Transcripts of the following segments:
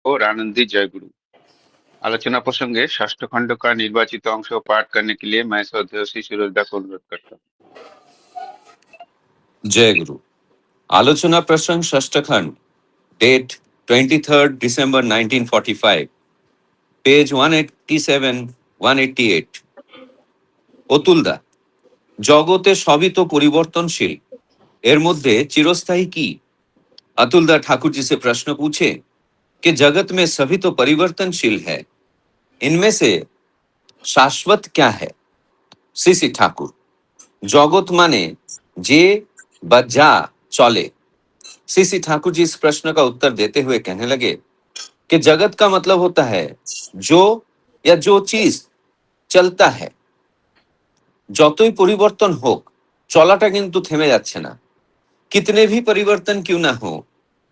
और आनंदी जयगुरु। आलोचना प्रसंगे षष्ठ खंड का निर्वाचित अंश पाठ करने के लिए मैं श्रद्धेय श्री सूरजदा को अनुरोध करता हूँ। जय गुरु। आलोचना प्रसंग षष्ठ खंड, डेट 23rd December 1945, पेज 187-188। অতুলদা, জগতে সবই তো परिवर्तनशील, এর মধ্যে चिरस्थायी की? अतुलदा ठाकुर जी से प्रश्न पूछे कि जगत में सभी तो परिवर्तनशील है, इनमें से शाश्वत क्या है? सीसी ठाकुर, जगत माने जे বা যা চলে। सीसी ठाकुर जी इस प्रश्न का उत्तर देते हुए कहने लगे कि जगत का मतलब होता है जो या जो चीज चलता है। যতই পরিবর্তন হোক, চলাটা কিন্তু থেমে যাচ্ছে না। कितने भी परिवर्तन क्यों ना हो,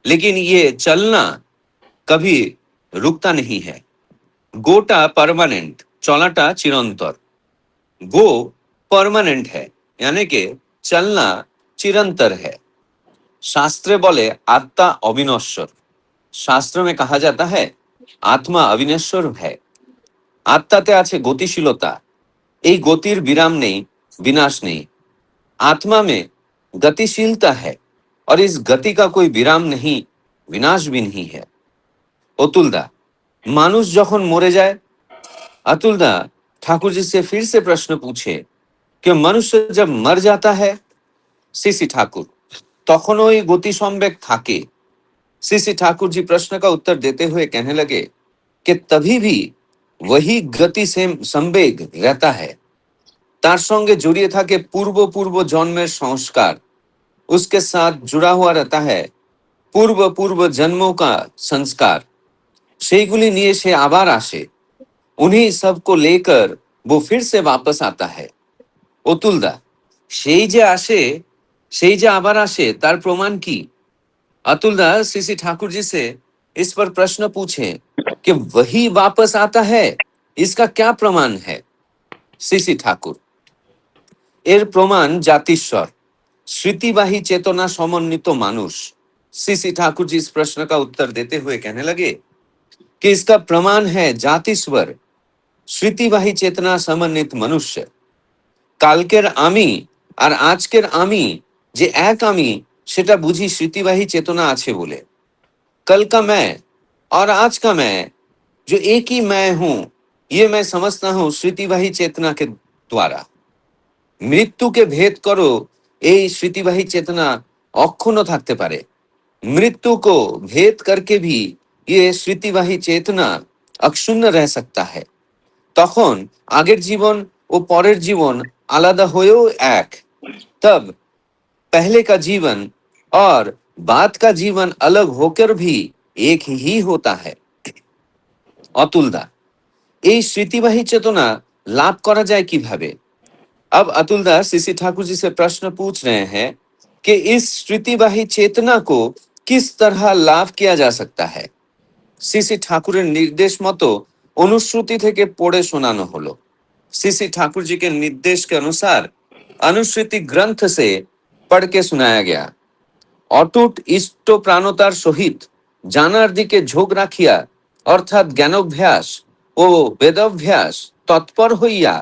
लेकिन ये चलना कभी रुकता नहीं है। गोटा परमानेंट, चलाटा चिरंतर। गो परमानेंट है, यानी कि चलना चिरंतर है। शास्त्रे बोले आत्मा अविनश्वर। शास्त्र में कहा जाता है आत्मा अविनश्वर है। आत्माते আছে গতিশীলতা, এই গতির বিরাম নেই, विनाश नहीं। आत्मा में गतिशीलता है और इस गति का कोई विराम नहीं, विनाश भी नहीं है। অতুলদা, মানুষ যখন মরে যায়, अतुलदा ठाकुर जी से फिर से प्रश्न पूछे कि मनुष्य जब मर जाता है, सीसी ठाकुर, তখন ওই গতি সম্বেগ থাকে। सीसी ठाकुर जी प्रश्न का उत्तर देते हुए कहने लगे कि तभी भी वही गति से संवेग रहता है। तार संगे জড়িয়ে থাকে पूर्व पूर्व जन्मेर संस्कार, उसके साथ जुड़ा हुआ रहता है पूर्व पूर्व जन्मों का संस्कार। সেইগুলি নিয়ে সে আবার আসে, उन्हीं सबको लेकर वो फिर से वापस आता है। অতুলদা, সেই যে আসে, সেই যে আবার আসে, তার প্রমাণ কি? अतुलदा सीसी ठाकुर जी से इस पर प्रश्न पूछे कि वही वापस आता है, इसका क्या प्रमाण है? सीसी ठाकुर, एर प्रमाण जातिस्वर, स्मृतिवाही चेतना समन्वित मानुष। सीसी ठाकुर जी इस प्रश्न का उत्तर देते हुए कहने लगे कि इसका प्रमाण है जातिस्वर, স্মৃতিবাহী চেতনা সমন্বিত মনুষ্য। কালকের আমি আর আজকের আমি যে এক আমি, সেটা বুঝি স্মৃতিবাহী চেতনা আছে বলে। कल का मैं और आज का मैं जो एक ही मैं हूं, ये मैं समझता हूं स्मृतिवाही चेतना के द्वारा। মৃত্যুকে ভেদ করো, এই স্মৃতিবাহী চেতনা অক্ষুণ্ণ থাকতে পারে। मृत्यु को भेद करके भी ये स्मृतिवाही चेतना अक्षुण्ण रह सकता है। তখন আগের জীবন ও পরের জীবন আলাদা হয়েও এক। तब पहले का जीवन और बाद का जीवन अलग होकर भी एक ही होता है। अतुलदा, এই স্মৃতিবাহী চেতনা লাভ করা যায় কিভাবে? अब अतुलदा सीसी ठाकुर जी से प्रश्न पूछ रहे हैं कि इस स्मृतिवाही चेतना को किस तरह लाभ किया जा सकता है। सीसी ठाकुरेर निर्देश मतो अनुश्रुति থেকে পড়ে শোনানো হলো। सीसी ठाकुर जी के निर्देश के अनुसार अनुश्रुति ग्रंथ से पढ़ के सुनाया गया। অটুট ইষ্ট প্রাণতার সহিত জানার দিকে ঝোঁক রাখিয়া, অর্থাৎ জ্ঞানাভ্যাস ও বেদাভ্যাস তৎপর হইয়া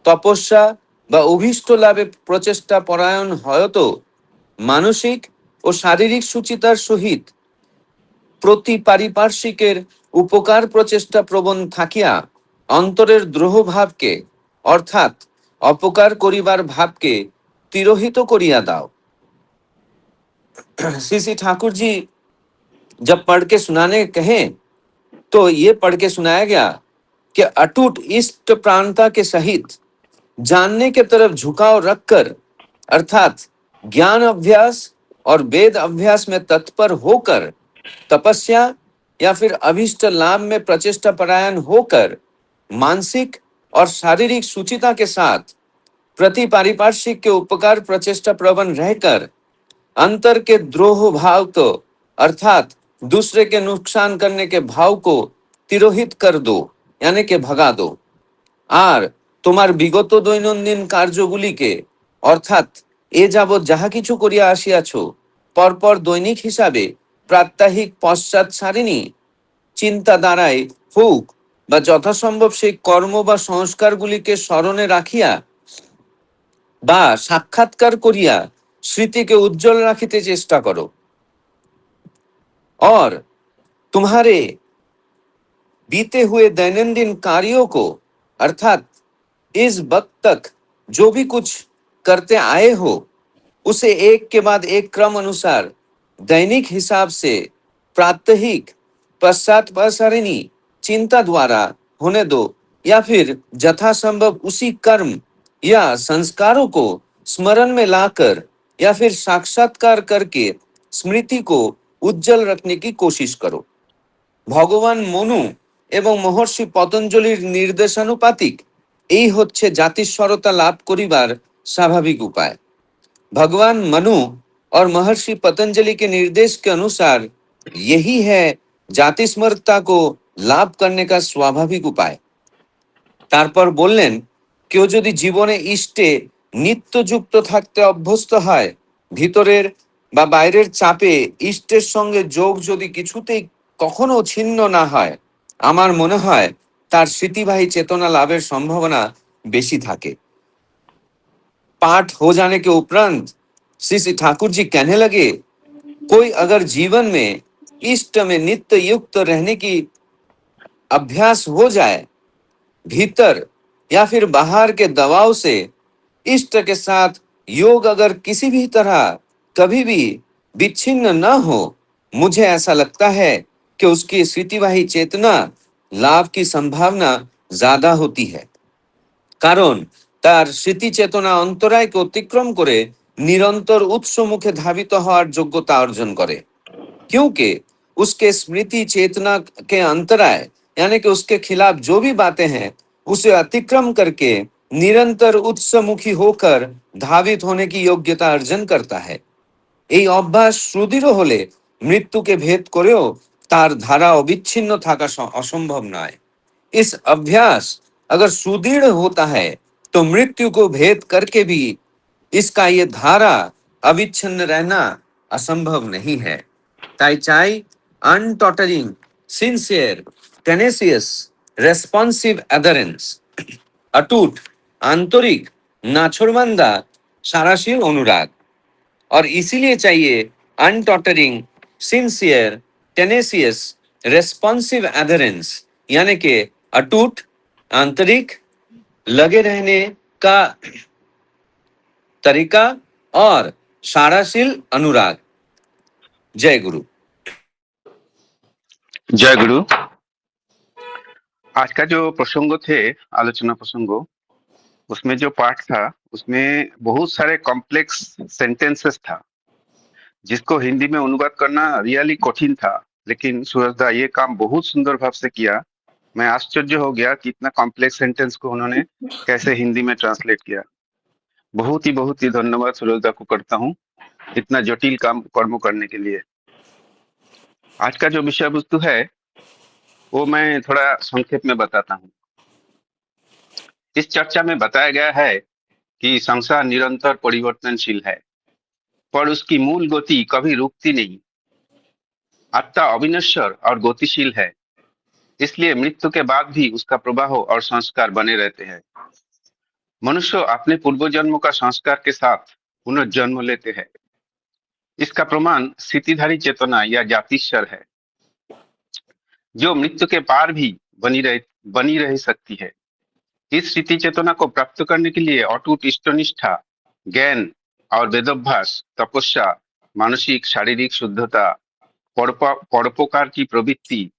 তপস্যা বা অভীষ্ট লাভে প্রচেষ্টা পরায়ণ হয়ত মানসিক ও শারীরিক সুচিতার সহিত প্রতি পারিপার্শ্বিকের উপকার প্রচেষ্টা প্রবণ থাকিয়া অন্তরের দ্রোহ ভাবকে, অর্থাৎ অপকার করিবার ভাবকে তিরোহিত করিয়া দাও। सीसी ठाकुर जी जब पढ़ के सुनाने कहे तो ये पढ़ के सुनाया गया कि अटूट इष्ट प्राणता के सहित जानने के तरफ झुकाव रखकर, अर्थात ज्ञान अभ्यास और वेद अभ्यास में तत्पर होकर, तपस्या या फिर अभिष्ट लाभ में प्रचेष्टा परायण होकर, मानसिक और शारीरिक सुचिता के साथ प्रति पारिपार्श्विक के उपकार प्रचेष्टा प्रबल रहकर अंतर के द्रोह भाव को, अर्थात दूसरे के नुकसान करने के भाव को तिरोहित कर दो, यानी के भगा दो। আর তোমার বিগত দৈনন্দিন কার্যগুলিকে, অর্থাৎ এ যাবৎ যাহা কিছু করিয়া আসিয়াছ, পরপর দৈনিক হিসাবে প্রাত্যহিক পশ্চাৎ সারিণী চিন্তা দ্বারাই হোক বা যথাসম্ভব সেই কর্ম বা সংস্কারগুলিকে স্মরণে রাখিয়া বা সাক্ষাৎকার করিয়া স্মৃতিকে উজ্জ্বল রাখিতে চেষ্টা করো। और तुम्हारे बीते हुए दैनंदिन कार्यों को अर्थात इस वक्त तक जो भी कुछ करते आए हो उसे एक के बाद एक क्रम अनुसार दैनिक हिसाब से प्रात्यहिक पश्चात प्रसारिणी चिंता द्वारा होने दो, या फिर यथासंभव उसी कर्म या संस्कारों को स्मरण में लाकर या फिर साक्षात्कार करके स्मृति को उज्जवल रखने की कोशिश करो। ভগবান মনু এবং মহর্ষি পতঞ্জলির নির্দেশানুপাতিক এই হচ্ছে জাতিস্বরতা লাভ করিবার স্বাভাবিক উপায়। भगवान मनु और महर्षि पतंजलि के निर्देश के अनुसार यही है जाति स्मरता को लाभ करने का स्वाभाविक उपाय। তারপর বললেন, কেউ যদি জীবনে ইষ্টে নিত্যযুক্ত থাকতে অভ্যস্ত হয়, ভিতরের বা বাইরের চাপে ইষ্টের সঙ্গে যোগ যদি কিছুতেই কখনো ছিন্ন না হয়, আমার মনে হয় তার স্মৃতিবাহী চেতনা লাভের সম্ভাবনা বেশি থাকে। पाठ हो जाने के उपरांत श्री श्री ठाकुर जी कहने लगे, कोई अगर जीवन में इष्ट में नित्य युक्त रहने की अभ्यास हो जाए, भीतर या फिर बाहर के दबाव से इष्ट के साथ योग अगर किसी भी तरह कभी भी विच्छिन्न न हो, मुझे ऐसा लगता है कि उसकी स्मृतिवाही चेतना लाभ की संभावना ज्यादा होती है। কারণ তার স্মৃতি চেতনা অন্তরায়কে অতিক্রম করে নিরন্তর উৎস মুখে ধাবিত হওয়ার যোগ্যতা অর্জন করে। क्योंकि उसके स्मृति चेतना के अंतराय यानी कि उसके खिलाफ जो भी बातें हैं उसे अतिक्रम करके निरंतर उत्समुखी होकर धावित होने की योग्यता अर्जन करता है। এই অভ্যাস সুদৃঢ় হলে মৃত্যুকে ভেদ করেও তার ধারা অবিচ্ছিন্ন থাকা অসম্ভব নয়। इस अभ्यास अगर सुदृढ़ होता है तो मृत्यु को भेद करके भी इसका ये धारा अविच्छिन्न रहना असंभव नहीं है। তাই চাই अनटॉटरिंग सिंसियर टेनेसियस रेस्पॉन्सिव एडरेंस, अटूट आंतरिक नाछड़बंदा साराशील अनुराग। और इसीलिए चाहिए अनटॉटरिंग सिंसियर टेनेसियस रेस्पॉन्सिव एडरेंस, यानी कि अटूट आंतरिक लगे रहने का तरीका और साराशील अनुराग। जय गुरु। जय गुरु। आज का जो प्रसंग थे, आलोचना प्रसंग, उसमें जो पाठ था उसमें बहुत सारे कॉम्प्लेक्स सेंटेंसेस था जिसको हिंदी में अनुवाद करना रियली कठिन था, लेकिन सूरजदा ये काम बहुत सुंदर भाव से किया। मैं आश्चर्य हो गया कि इतना कॉम्प्लेक्स सेंटेंस को उन्होंने कैसे हिंदी में ट्रांसलेट किया। बहुत ही धन्यवाद सूरजदा को करता हूँ इतना जटिल काम कर्म करने के लिए। आज का जो विषय वस्तु है वो मैं थोड़ा संक्षेप में बताता हूँ। इस चर्चा में बताया गया है कि संसार निरंतर परिवर्तनशील है, पर उसकी मूल गति कभी रुकती नहीं। आत्मा अविनश्वर और गतिशील है, इसलिए मृत्यु के बाद भी उसका प्रवाह और संस्कार बने रहते हैं। मनुष्य अपने पूर्व जन्मों का संस्कार के साथ पुनर्जन्म लेते हैं। इसका प्रमाण स्थितिधारी चेतना या जातिस्वर है, जो मृत्यु के पार भी बनी रह सकती है। इस स्थिति चेतना को प्राप्त करने के लिए अटूट इष्टनिष्ठा, ज्ञान और वेदोभ्यास, तपस्या, मानसिक शारीरिक शुद्धता, परोपकार की प्रवृत्ति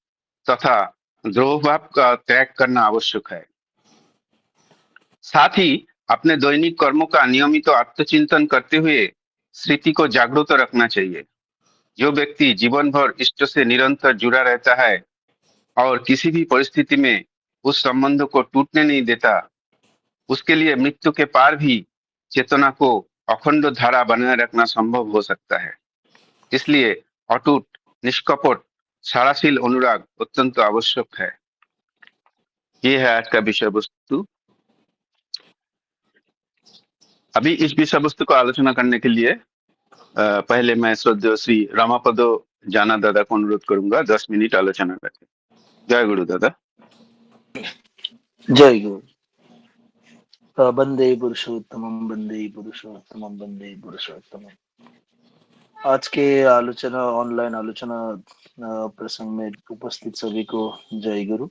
तथा द्रोहभाव का त्याग करना आवश्यक है। साथ ही अपने दैनिक कर्मों का नियमित आत्मचिंतन करते हुए स्थिति को जागरूक रखना चाहिए। जो व्यक्ति जीवन भर इष्ट से निरंतर जुड़ा रहता है और किसी भी परिस्थिति में उस संबंध को टूटने नहीं देता, उसके लिए मृत्यु के पार भी चेतना को अखंड धारा बनाए रखना संभव हो सकता है। इसलिए अटूट, निष्कपट, साराशील अनुराग अत्यंत आवश्यक है। ये है आज का विषय वस्तु। अभी इस विषय वस्तु को आलोचना करने के लिए पहले मैं श्रद्धेय श्री रामापद जाना दादा को अनुरोध करूंगा 10 मिनट आलोचना करके। जय गुरु दादा। जय गुरु। वंदे पुरुषोत्तमम वंदे पुरुषोत्तमम वंदे पुरुषोत्तमम। आज के आलोचना ऑनलाइन आलोचना प्रसंग में उपस्थित सभी को जय गुरु।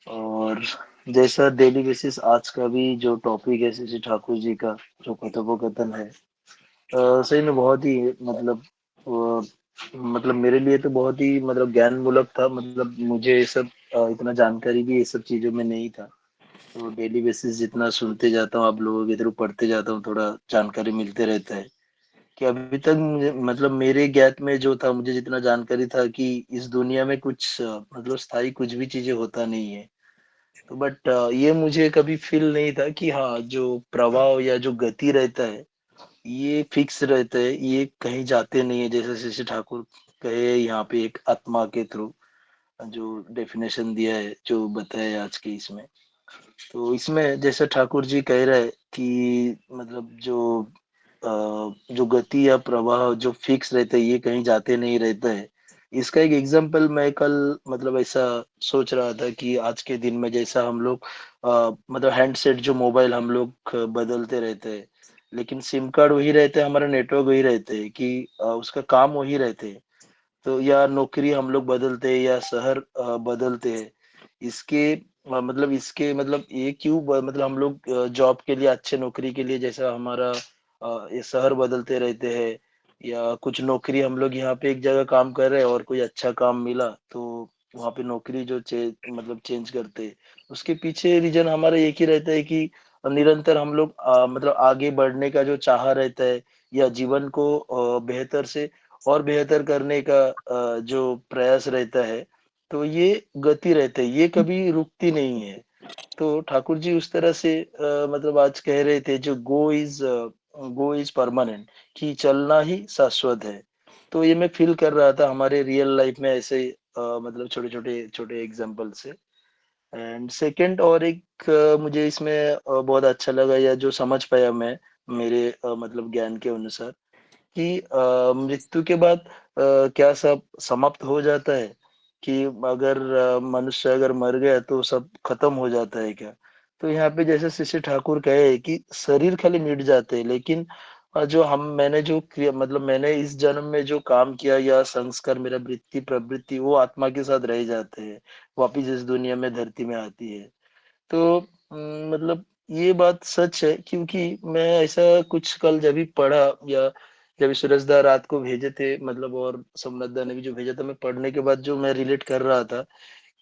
और जैसा डेली बेसिस आज का भी जो टॉपिक है श्री ठाकुर जी का जो कथोपकथन है, सही में बहुत ही मतलब मेरे लिए तो बहुत ही मतलब ज्ञान मूलक था। मतलब मुझे ये सब इतना जानकारी भी ये सब चीजों में नहीं था। तो डेली बेसिस जितना सुनते जाता हूँ, आप लोगों के थ्रू पढ़ते जाता हूँ, थोड़ा जानकारी मिलते रहता है कि अभी तक मुझे मतलब मेरे ज्ञात में जो था, मुझे जितना जानकारी था कि इस दुनिया में कुछ मतलब स्थायी कुछ भी चीजें होता नहीं है। तो बट ये मुझे कभी फील नहीं था कि हाँ, जो प्रभाव या जो गति रहता है ये फिक्स रहता है, ये कहीं जाते नहीं है। जैसे श्री ठाकुर कहे यहाँ पे एक आत्मा के थ्रू जो डेफिनेशन दिया है, जो बताया है आज के इसमें। तो इसमें जैसे ठाकुर जी कह रहे हैं कि मतलब जो गति या प्रवाह जो फिक्स रहता है, ये कहीं जाते नहीं रहता है। इसका एक एग्जांपल मैं कल मतलब ऐसा सोच रहा था कि आज के दिन में जैसा हम लोग मतलब हैंडसेट जो मोबाइल हम लोग बदलते रहते हैं, लेकिन सिम कार्ड वही रहते हैं, हमारा नेटवर्क वही रहते हैं कि उसका काम वही रहते हैं। तो या नौकरी हम लोग बदलते हैं या शहर बदलते हैं, इसके मतलब इसके मतलब ये क्यों मतलब हम लोग जॉब के लिए, अच्छे नौकरी के लिए, जैसा हमारा ये शहर बदलते रहते हैं, या कुछ नौकरी हम लोग यहाँ पे एक जगह काम कर रहे हैं और कोई अच्छा काम मिला तो वहाँ पे नौकरी जो मतलब चेंज करते हैं, उसके पीछे रीजन हमारा एक ही रहता है कि निरंतर हम लोग मतलब आगे बढ़ने का जो चाह रहता है, या जीवन को बेहतर से और बेहतर करने का जो प्रयास रहता है, तो ये गति रहता है, ये कभी रुकती नहीं है। तो ठाकुर जी उस तरह से मतलब आज कह रहे थे, जो गो इज परमानेंट, कि चलना ही शाश्वत है। तो ये मैं फील कर रहा था हमारे रियल लाइफ में ऐसे मतलब छोटे छोटे छोटे एग्जाम्पल से। एंड सेकंड और एक मुझे इसमें बहुत अच्छा लगा, या जो समझ पाया मैं मेरे मतलब ज्ञान के अनुसार, कि मृत्यु के बाद क्या सब समाप्त हो जाता है, कि अगर मनुष्य अगर मर गया तो सब खत्म हो जाता है क्या? तो यहाँ पे जैसे शिष्य ठाकुर कहे कि शरीर खाली मिट जाते हैं, लेकिन जो हम मैंने जो क्रिया मतलब मैंने इस जन्म में जो काम किया या संस्कार, मेरा वृत्ति प्रवृत्ति, वो आत्मा के साथ रह जाते हैं, वापिस इस दुनिया में धरती में आती है। तो मतलब ये बात सच है, क्योंकि मैं ऐसा कुछ कल जब भी पढ़ा, या जब सूरजदा रात को भेजे थे मतलब, और सोमनाथ दा ने भी जो भेजा था, मैं पढ़ने के बाद जो मैं रिलेट कर रहा था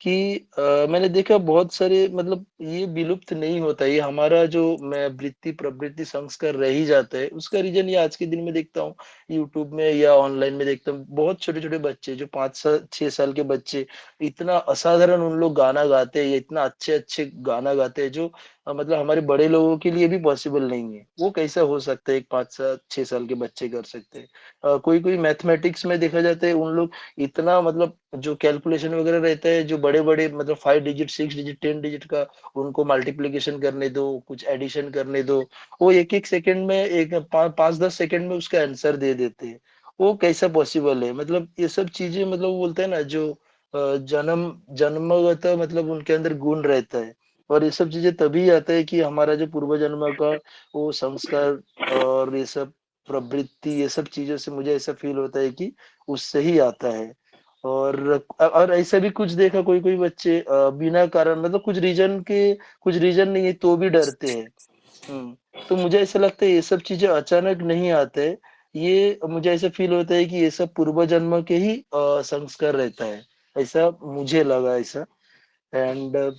कि मैंने देखा बहुत सारे मतलब ये विलुप्त नहीं होता, ये हमारा जो मैं वृत्ति प्रवृत्ति संस्कार रह ही जाता है। उसका रीजन ये आज के दिन में देखता हूँ, यूट्यूब में या ऑनलाइन में देखता हूँ, बहुत छोटे छोटे बच्चे जो 5 6 साल के बच्चे इतना असाधारण उन लोग गाना गाते हैं, या इतना अच्छे अच्छे गाना गाते हैं, जो मतलब हमारे बड़े लोगों के लिए भी पॉसिबल नहीं है। वो कैसा हो सकता है, एक 5 6 साल के बच्चे कर सकते हैं। कोई कोई मैथमेटिक्स में देखा जाता है, उन लोग इतना मतलब जो कैलकुलेशन वगैरह रहता है, जो बड़े-बड़े मतलब 5 डिजिट, 6 डिजिट, 10 डिजिट का उनको मल्टीप्लिकेशन करने दो, कुछ एडिशन करने दो, वो 1-1 सेकंड में, एक 5-10 सेकंड में उसका आंसर दे देते हैं। वो कैसा पॉसिबल है? मतलब ये सब चीज़ें मतलब वो बोलते हैं ना, जो जन्मगत मतलब उनके अंदर गुण रहता है। और ये सब चीज़ें तभी आता है कि हमारा जो पूर्व जन्म का वो संस्कार और ये सब प्रवृत्ति, ये सब चीज़ों से मुझे ऐसा फ़ील होता है कि उससे ही आता है। और ऐसा भी कुछ देखा, कोई-कोई बच्चे बिना कारण मतलब कुछ रीज़न नहीं है तो भी डरते हैं। हुँ, तो मुझे ऐसा लगता है ये सब चीज़ें अचानक नहीं आते। ये मुझे ऐसा फ़ील होता है कि ये सब पूर्व जन्म के ही संस्कार रहता है। ऐसा मुझे लगा ऐसा। एंड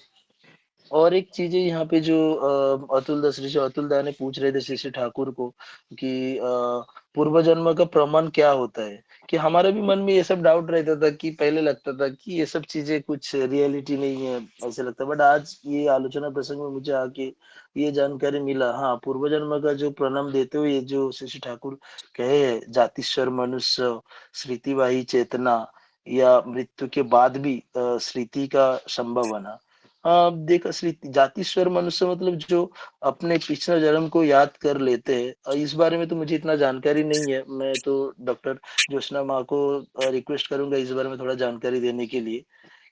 और एक चीज़ है यहाँ पे, जो श्री अतुल दा ने पूछ रहे थे श्री ठाकुर को कि पूर्व जन्म का प्रमाण क्या होता है? कि हमारा भी मन में ये सब डाउट रहता था, कि पहले लगता था कि ये सब चीज़ें कुछ रियलिटी नहीं है, ऐसे लगता है। बट आज ये आलोचना प्रसंग में मुझे आके ये जानकारी मिला, हाँ, पूर्व जन्म का जो प्रणाम देते हुए जो श्री ठाकुर कहे हैं, जातिस्वर मनुष्य, स्मृतिवाही चेतना, या मृत्यु के बाद भी स्मृति का संभावना। देखो, जातिस्वर मनुष्य मतलब जो अपने पिछले जन्म को याद कर लेते हैं। इस बारे में तो मुझे इतना जानकारी नहीं है। मैं तो डॉक्टर ज्योत्सना माँ को रिक्वेस्ट करूंगा इस बारे में थोड़ा जानकारी देने के लिए,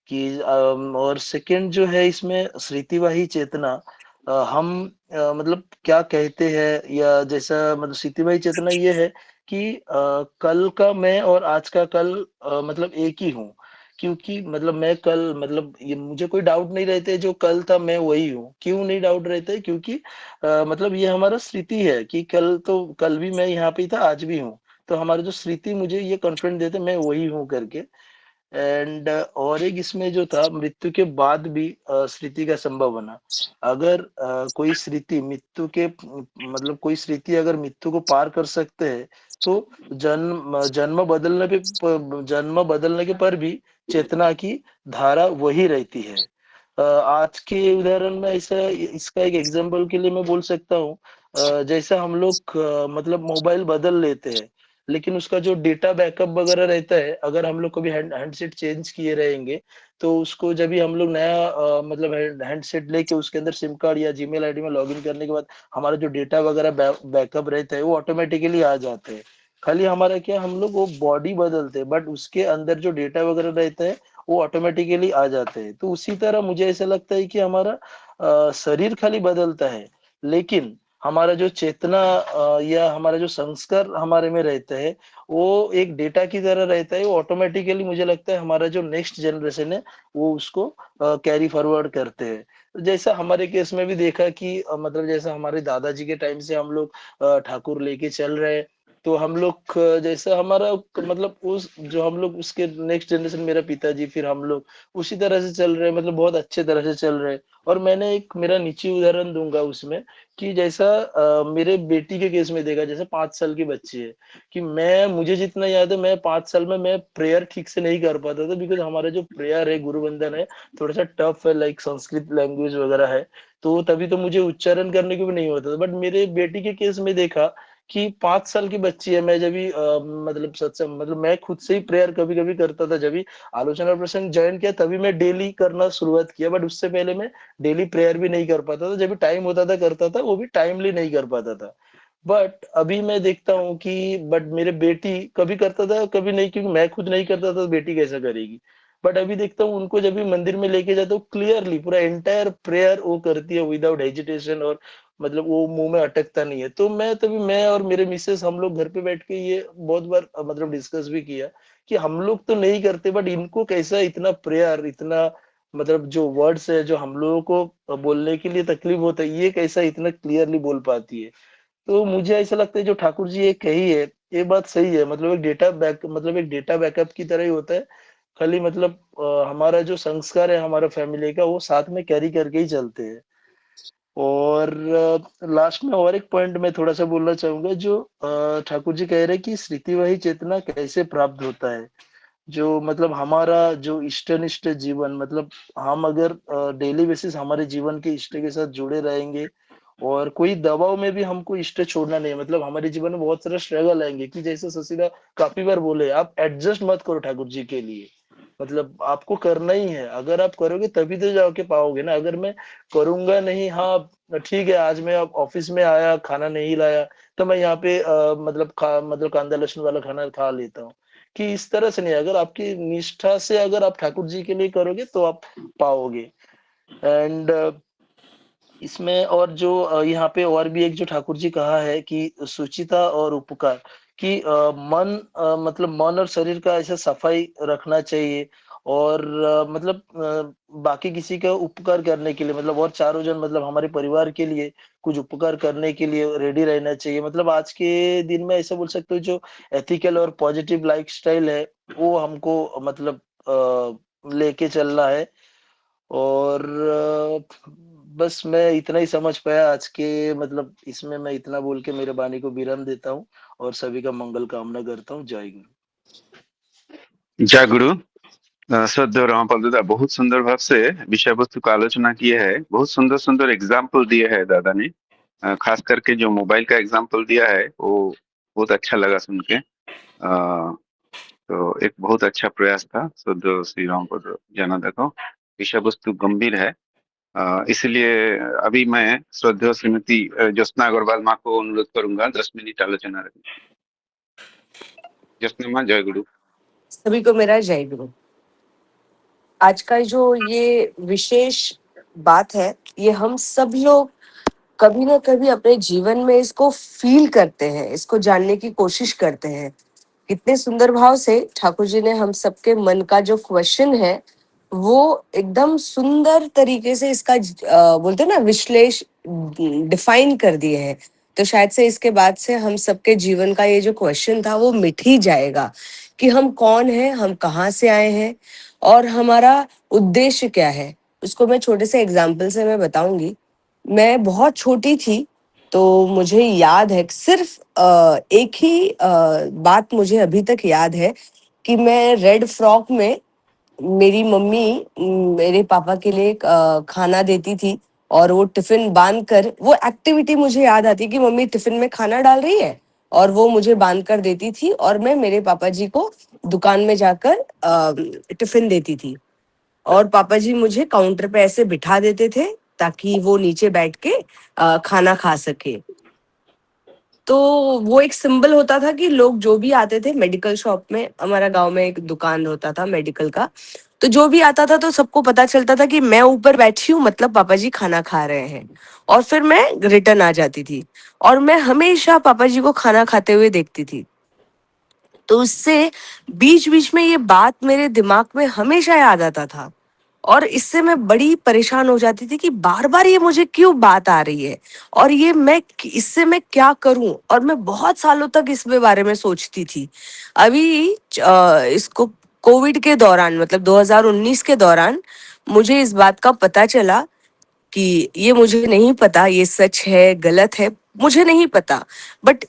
कि और सेकंड जो है इसमें स्मृतिवाही चेतना, हम मतलब क्या कहते हैं, या जैसा मतलब स्मृतिवाही चेतना ये है कि कल का मैं और आज का कल मतलब एक ही हूँ। क्योंकि मतलब मैं कल मतलब ये मुझे कोई डाउट नहीं रहते, जो कल था मैं वही हूँ। क्यों नहीं डाउट रहते? क्योंकि मतलब ये हमारा स्मृति है कि कल भी मैं यहाँ पे ही था, आज भी हूँ। तो हमारा जो स्मृति मुझे ये कॉन्फिडेंस देते मैं वही हूँ करके। एंड और एक इसमें जो था, मृत्यु के बाद भी स्मृति का संभव होना। अगर कोई स्मृति मृत्यु के मतलब कोई स्मृति अगर मृत्यु को पार कर सकते हैं, तो जन्म बदलने के पर भी चेतना की धारा वही रहती है। आज के उदाहरण में ऐसा, इसका एक एग्जांपल के लिए मैं बोल सकता हूँ, जैसा हम लोग मतलब मोबाइल बदल लेते हैं, लेकिन उसका जो डेटा बैकअप वगैरह रहता है, अगर हम लोग कभी हैंडसेट चेंज किए रहेंगे, तो उसको जब भी हम लोग नया मतलब हैंडसेट लेके उसके अंदर सिम कार्ड या जीमेल आईडी में लॉगिन करने के बाद हमारा जो डेटा वगैरह बैकअप रहता है वो ऑटोमेटिकली आ जाते हैं। खाली हमारा क्या, हम लोग वो बॉडी बदलते हैं, बट उसके अंदर जो डेटा वगैरह रहता है वो ऑटोमेटिकली आ जाते हैं। तो उसी तरह मुझे ऐसा लगता है कि हमारा शरीर खाली बदलता है, लेकिन हमारा जो चेतना या हमारा जो संस्कार हमारे में रहता है, वो एक डेटा की तरह रहता है। वो ऑटोमेटिकली मुझे लगता है हमारा जो नेक्स्ट जनरेशन है वो उसको कैरी फॉरवर्ड करते हैं। तो जैसा हमारे केस में भी देखा कि मतलब जैसा हमारे दादाजी के टाइम से हम लोग ठाकुर लेके चल रहे हैं, तो हम लोग जैसा हमारा मतलब उस जो हम लोग उसके नेक्स्ट जनरेशन, मेरा पिताजी, फिर हम लोग उसी तरह से चल रहे हैं, मतलब बहुत अच्छे तरह से चल रहे हैं। और मैंने एक मेरा निजी उदाहरण दूंगा उसमें, कि जैसा मेरे बेटी के केस में देखा, जैसे 5 साल की बच्ची है, कि मुझे जितना याद है, मैं 5 साल में मैं प्रेयर ठीक से नहीं कर पाता था, बिकॉज हमारा जो प्रेयर है, गुरु वंदन है, थोड़ा सा टफ है, लाइक संस्कृत लैंग्वेज वगैरह है। तो तभी तो मुझे उच्चारण करने को भी नहीं होता था। बट मेरे बेटी के केस में देखा कि 5 साल की बच्ची है, मैं जब भी मतलब सत्संग, मतलब मैं खुद से ही प्रेयर कभी कभी करता था, जब भी आलोचना प्रसंग ज्वाइन किया तभी मैं डेली करना शुरुआत किया। बट उससे पहले मैं डेली प्रेयर भी नहीं कर पाता था, जब भी टाइम होता था करता था, वो भी टाइमली नहीं कर पाता था। बट अभी मैं देखता हूँ कि बट मेरे बेटी कभी करता था कभी नहीं, क्योंकि मैं खुद नहीं करता था तो बेटी कैसा करेगी। बट अभी देखता हूँ उनको जब भी मंदिर में लेके जाता हूँ, क्लियरली पूरा एंटायर प्रेयर वो करती है विदाउट हेजिटेशन, और मतलब वो मुंह में अटकता नहीं है। तो मैं और मेरे मिसेस हम लोग घर पे बैठ के ये बहुत बार मतलब डिस्कस भी किया कि हम लोग तो नहीं करते, बट इनको कैसा इतना प्रेयर, इतना मतलब जो वर्ड्स है जो हम लोगों को बोलने के लिए तकलीफ होता है, ये कैसा इतना क्लियरली बोल पाती है। तो मुझे ऐसा लगता है जो ठाकुर जी ये कही है, ये बात सही है। मतलब एक डेटा बैकअप की तरह ही होता है। खाली मतलब हमारा जो संस्कार है हमारा फैमिली का, वो साथ में कैरी करके ही चलते हैं। और लास्ट में और एक पॉइंट मैं थोड़ा सा बोलना चाहूंगा, जो ठाकुर जी कह रहे हैं कि स्मृतिवाही चेतना कैसे प्राप्त होता है। जो मतलब हमारा जो इष्टनिष्ठ जीवन, मतलब हम अगर डेली बेसिस हमारे जीवन के इष्ट के साथ जुड़े रहेंगे, और कोई दबाव में भी हमको इष्ट छोड़ना नहीं है। मतलब हमारे जीवन में बहुत सारे स्ट्रगल आएंगे, कि जैसे ससीदा काफी बार बोले, आप एडजस्ट मत करो ठाकुर जी के लिए। मतलब आपको करना ही है, अगर आप करोगे तभी तो जाके पाओगे ना। अगर मैं करूंगा नहीं, हाँ ठीक है, आज मैं ऑफिस में आया खाना नहीं लाया, तो मैं यहाँ पे मतलब कांदा लहसुन वाला खाना खा लेता हूँ। कि इस तरह से नहीं, अगर आपकी निष्ठा से अगर आप ठाकुर जी के लिए करोगे तो आप पाओगे। एंड इसमें और जो यहाँ पे और भी एक जो ठाकुर जी कहा है कि सुचिता और उपकार, कि मतलब मन और शरीर का ऐसा सफाई रखना चाहिए, और बाकी किसी का उपकार करने के लिए, मतलब और चारों जन मतलब हमारे परिवार के लिए कुछ उपकार करने के लिए रेडी रहना चाहिए। मतलब आज के दिन में ऐसा बोल सकते हो, जो एथिकल और पॉजिटिव लाइफस्टाइल है वो हमको मतलब लेके चलना है। और बस मैं इतना ही समझ पाया आज के, मतलब इसमें मैं इतना बोल के मेरे वाणी को विराम देता हूँ, और सभी का मंगल कामना करता हूँ। जय गुरु। जय गुरु। श्रद्धेय रामपाल दादा बहुत सुंदर भाव से विषय वस्तु का आलोचना किए है, बहुत सुंदर सुंदर एग्जाम्पल दिए है दादा ने। खास करके जो मोबाइल का एग्जाम्पल दिया है वो बहुत अच्छा लगा सुन के। तो एक बहुत अच्छा प्रयास था श्रद्धेय श्री रामपाल जनादा को। विषय वस्तु गंभीर है, इसलिए अभी मैं श्रद्धेय श्रीमती ज्योत्सना अग्रवाल माँ को अनुरोध करूंगा 10 मिनट आलोचना रखने। ज्योत्सना माँ, जय गुरु। सभी को मेरा जय गुरु। आज का जो ये विशेष बात है, ये हम सब लोग कभी ना कभी अपने जीवन में इसको फील करते हैं, इसको जानने की कोशिश करते हैं। कितने सुंदर भाव से ठाकुर जी ने हम सबके मन का जो क्वेश्चन है वो एकदम सुंदर तरीके से इसका बोलते हैं ना विश्लेष डिफाइन कर दिए हैं। तो शायद से इसके बाद से हम सबके जीवन का ये जो क्वेश्चन था वो मिट ही जाएगा कि हम कौन हैं, हम कहाँ से आए हैं और हमारा उद्देश्य क्या है। उसको मैं छोटे से एग्जाम्पल से मैं बताऊंगी। मैं बहुत छोटी थी तो मुझे याद है सिर्फ एक ही बात मुझे अभी तक याद है कि मैं रेड फ्रॉक में मेरी मम्मी मेरे पापा के लिए खाना देती थी और वो टिफिन बांध कर, वो एक्टिविटी मुझे याद आती कि मम्मी टिफिन में खाना डाल रही है और वो मुझे बांध कर देती थी और मैं मेरे पापा जी को दुकान में जाकर टिफिन देती थी और पापा जी मुझे काउंटर पे ऐसे बिठा देते थे ताकि वो नीचे बैठ के खाना खा सके। तो वो एक सिंबल होता था कि लोग जो भी आते थे मेडिकल शॉप में, हमारा गांव में एक दुकान होता था मेडिकल का, तो जो भी आता था तो सबको पता चलता था कि मैं ऊपर बैठी हूँ मतलब पापा जी खाना खा रहे हैं और फिर मैं रिटर्न आ जाती थी और मैं हमेशा पापा जी को खाना खाते हुए देखती थी। तो उससे बीच बीच में ये बात मेरे दिमाग में हमेशा याद आता था और इससे मैं बड़ी परेशान हो जाती थी कि बार बार ये मुझे क्यों बात आ रही है और ये मैं इससे मैं क्या करूं, और मैं बहुत सालों तक इसके बारे में सोचती थी। अभी इसको कोविड के दौरान मतलब 2019 के दौरान मुझे इस बात का पता चला कि ये मुझे नहीं पता ये सच है गलत है, मुझे नहीं पता, बट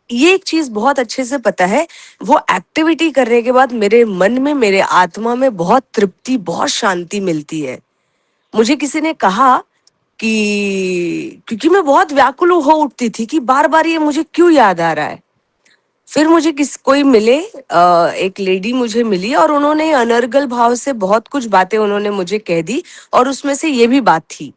ये एक चीज बहुत अच्छे से पता है, वो एक्टिविटी करने के बाद मेरे मन में मेरे आत्मा में बहुत तृप्ति बहुत शांति मिलती है। मुझे किसी ने कहा कि क्योंकि मैं बहुत व्याकुल हो उठती थी कि बार बार ये मुझे क्यों याद आ रहा है। फिर मुझे कोई मिले, एक लेडी मुझे मिली और उन्होंने अनर्गल भाव से बहुत कुछ बातें उन्होंने मुझे कह दी और उसमें से ये भी बात थी।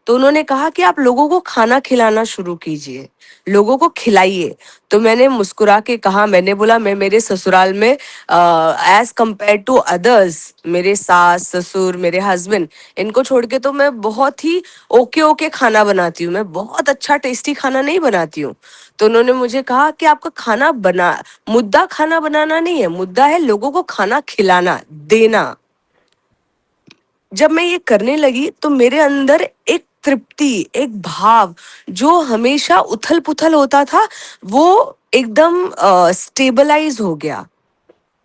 तो उन्होंने कहा कि आप लोगों को खाना खिलाना शुरू कीजिए, लोगों को खिलाइए। तो मैंने मुस्कुरा के कहा, मैंने बोला मैं मेरे ससुराल में एज कंपेयर टू अदर्स, मेरे सास ससुर मेरे हस्बैंड इनको छोड़ के तो मैं बहुत ही ओके ओके खाना बनाती हूँ, मैं बहुत अच्छा टेस्टी खाना नहीं बनाती हूँ। तो उन्होंने मुझे कहा कि आपका खाना बना, मुद्दा खाना बनाना नहीं है, मुद्दा है लोगों को खाना खिलाना देना। जब मैं ये करने लगी तो मेरे अंदर एक तृप्ति, एक भाव जो हमेशा उथल पुथल होता था वो एकदम स्टेबलाइज हो गया।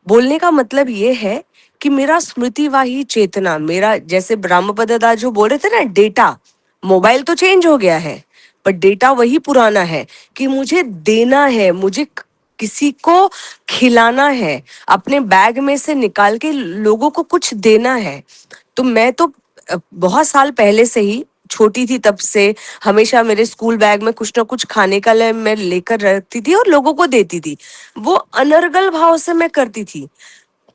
बोलने का मतलब ये है कि मेरा स्मृतिवाही चेतना, मेरा जैसे ब्रह्मपद दास जो बोल रहे थे ना, डेटा, मोबाइल तो चेंज हो गया है पर डेटा वही पुराना है कि मुझे देना है, मुझे किसी को खिलाना है, अपने बैग में से निकाल के लोगों को कुछ देना है। तो मैं तो बहुत साल पहले से ही, छोटी थी तब से, हमेशा मेरे स्कूल बैग में कुछ ना कुछ खाने का मैं लेकर रखती थी और लोगों को देती थी। वो अनर्गल भाव से मैं करती थी।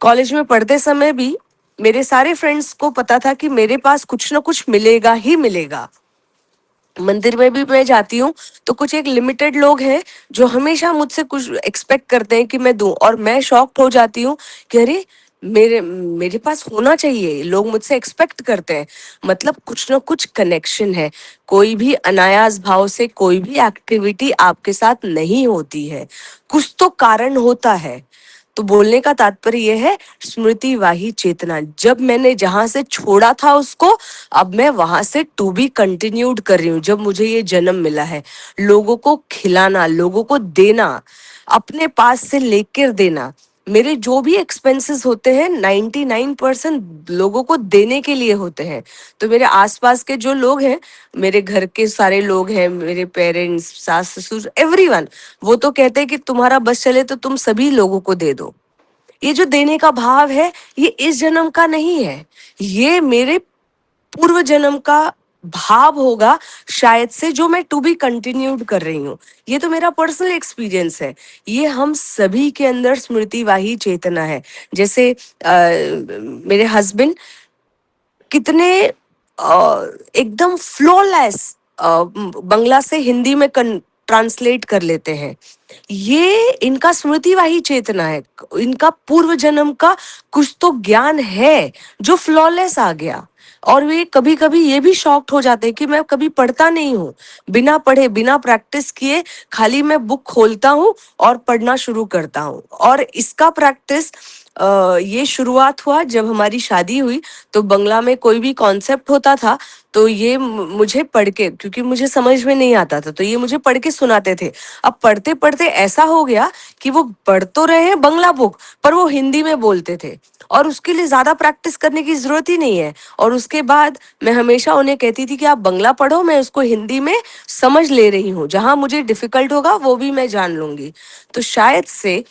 कॉलेज में पढ़ते समय भी मेरे सारे फ्रेंड्स को पता था कि मेरे पास कुछ ना कुछ मिलेगा ही मिलेगा। मंदिर में भी मैं जाती हूँ तो कुछ एक लिमिटेड लोग हैं जो हमेशा मुझसे कुछ एक्सपेक्ट करते हैं कि मैं दूं और मैं शॉक्ड हो जाती हूँ कि अरे मेरे मेरे पास होना चाहिए, लोग मुझसे एक्सपेक्ट करते हैं। मतलब कुछ ना कुछ कनेक्शन है। कोई भी अनायास भाव से कोई भी एक्टिविटी आपके साथ नहीं होती है, कुछ तो कारण होता है। तो बोलने का तात्पर्य यह है स्मृतिवाही चेतना, जब मैंने जहां से छोड़ा था उसको, अब मैं वहां से टू बी कंटिन्यूड कर रही हूँ। जब मुझे ये जन्म मिला है, लोगों को खिलाना, लोगों को देना, अपने पास से लेकर देना। मेरे जो भी एक्सपेंसेस होते हैं 99% लोगों को देने के लिए होते हैं। तो मेरे आसपास के जो लोग हैं, मेरे घर के सारे लोग हैं, मेरे पेरेंट्स, सास ससुर, एवरीवन, वो तो कहते हैं कि तुम्हारा बस चले तो तुम सभी लोगों को दे दो। ये जो देने का भाव है ये इस जन्म का नहीं है, ये मेरे पूर्व जन्म का भाव होगा शायद से, जो मैं टू बी कंटिन्यूड कर रही हूँ। ये तो मेरा पर्सनल एक्सपीरियंस है। ये हम सभी के अंदर स्मृतिवाही चेतना है। जैसे मेरे हस्बैंड कितने एकदम फ्लॉलेस बंगला से हिंदी में ट्रांसलेट कर लेते हैं। ये इनका स्मृतिवाही चेतना है, इनका पूर्व जन्म का कुछ तो ज्ञान है जो फ्लॉलेस आ गया। और वे कभी कभी ये भी शॉक्ड हो जाते हैं कि मैं कभी पढ़ता नहीं हूँ, बिना पढ़े बिना प्रैक्टिस किए खाली मैं बुक खोलता हूँ और पढ़ना शुरू करता हूँ। और इसका प्रैक्टिस ये शुरुआत हुआ जब हमारी शादी हुई। तो बंगला में कोई भी कॉन्सेप्ट होता था तो ये मुझे पढ़ के, क्योंकि मुझे समझ में नहीं आता था, तो ये मुझे पढ़ के सुनाते थे। अब पढ़ते पढ़ते ऐसा हो गया कि वो पढ़ तो रहे हैं बंगला बुक, पर वो हिंदी में बोलते थे और उसके लिए ज्यादा प्रैक्टिस करने की जरूरत ही नहीं है। और उसके बाद मैं हमेशा उन्हें कहती थी कि आप बंगला पढ़ो, मैं उसको हिंदी में समझ ले रही हूँ, जहां मुझे डिफिकल्ट होगा वो भी मैं जान लूंगी। तो शायद से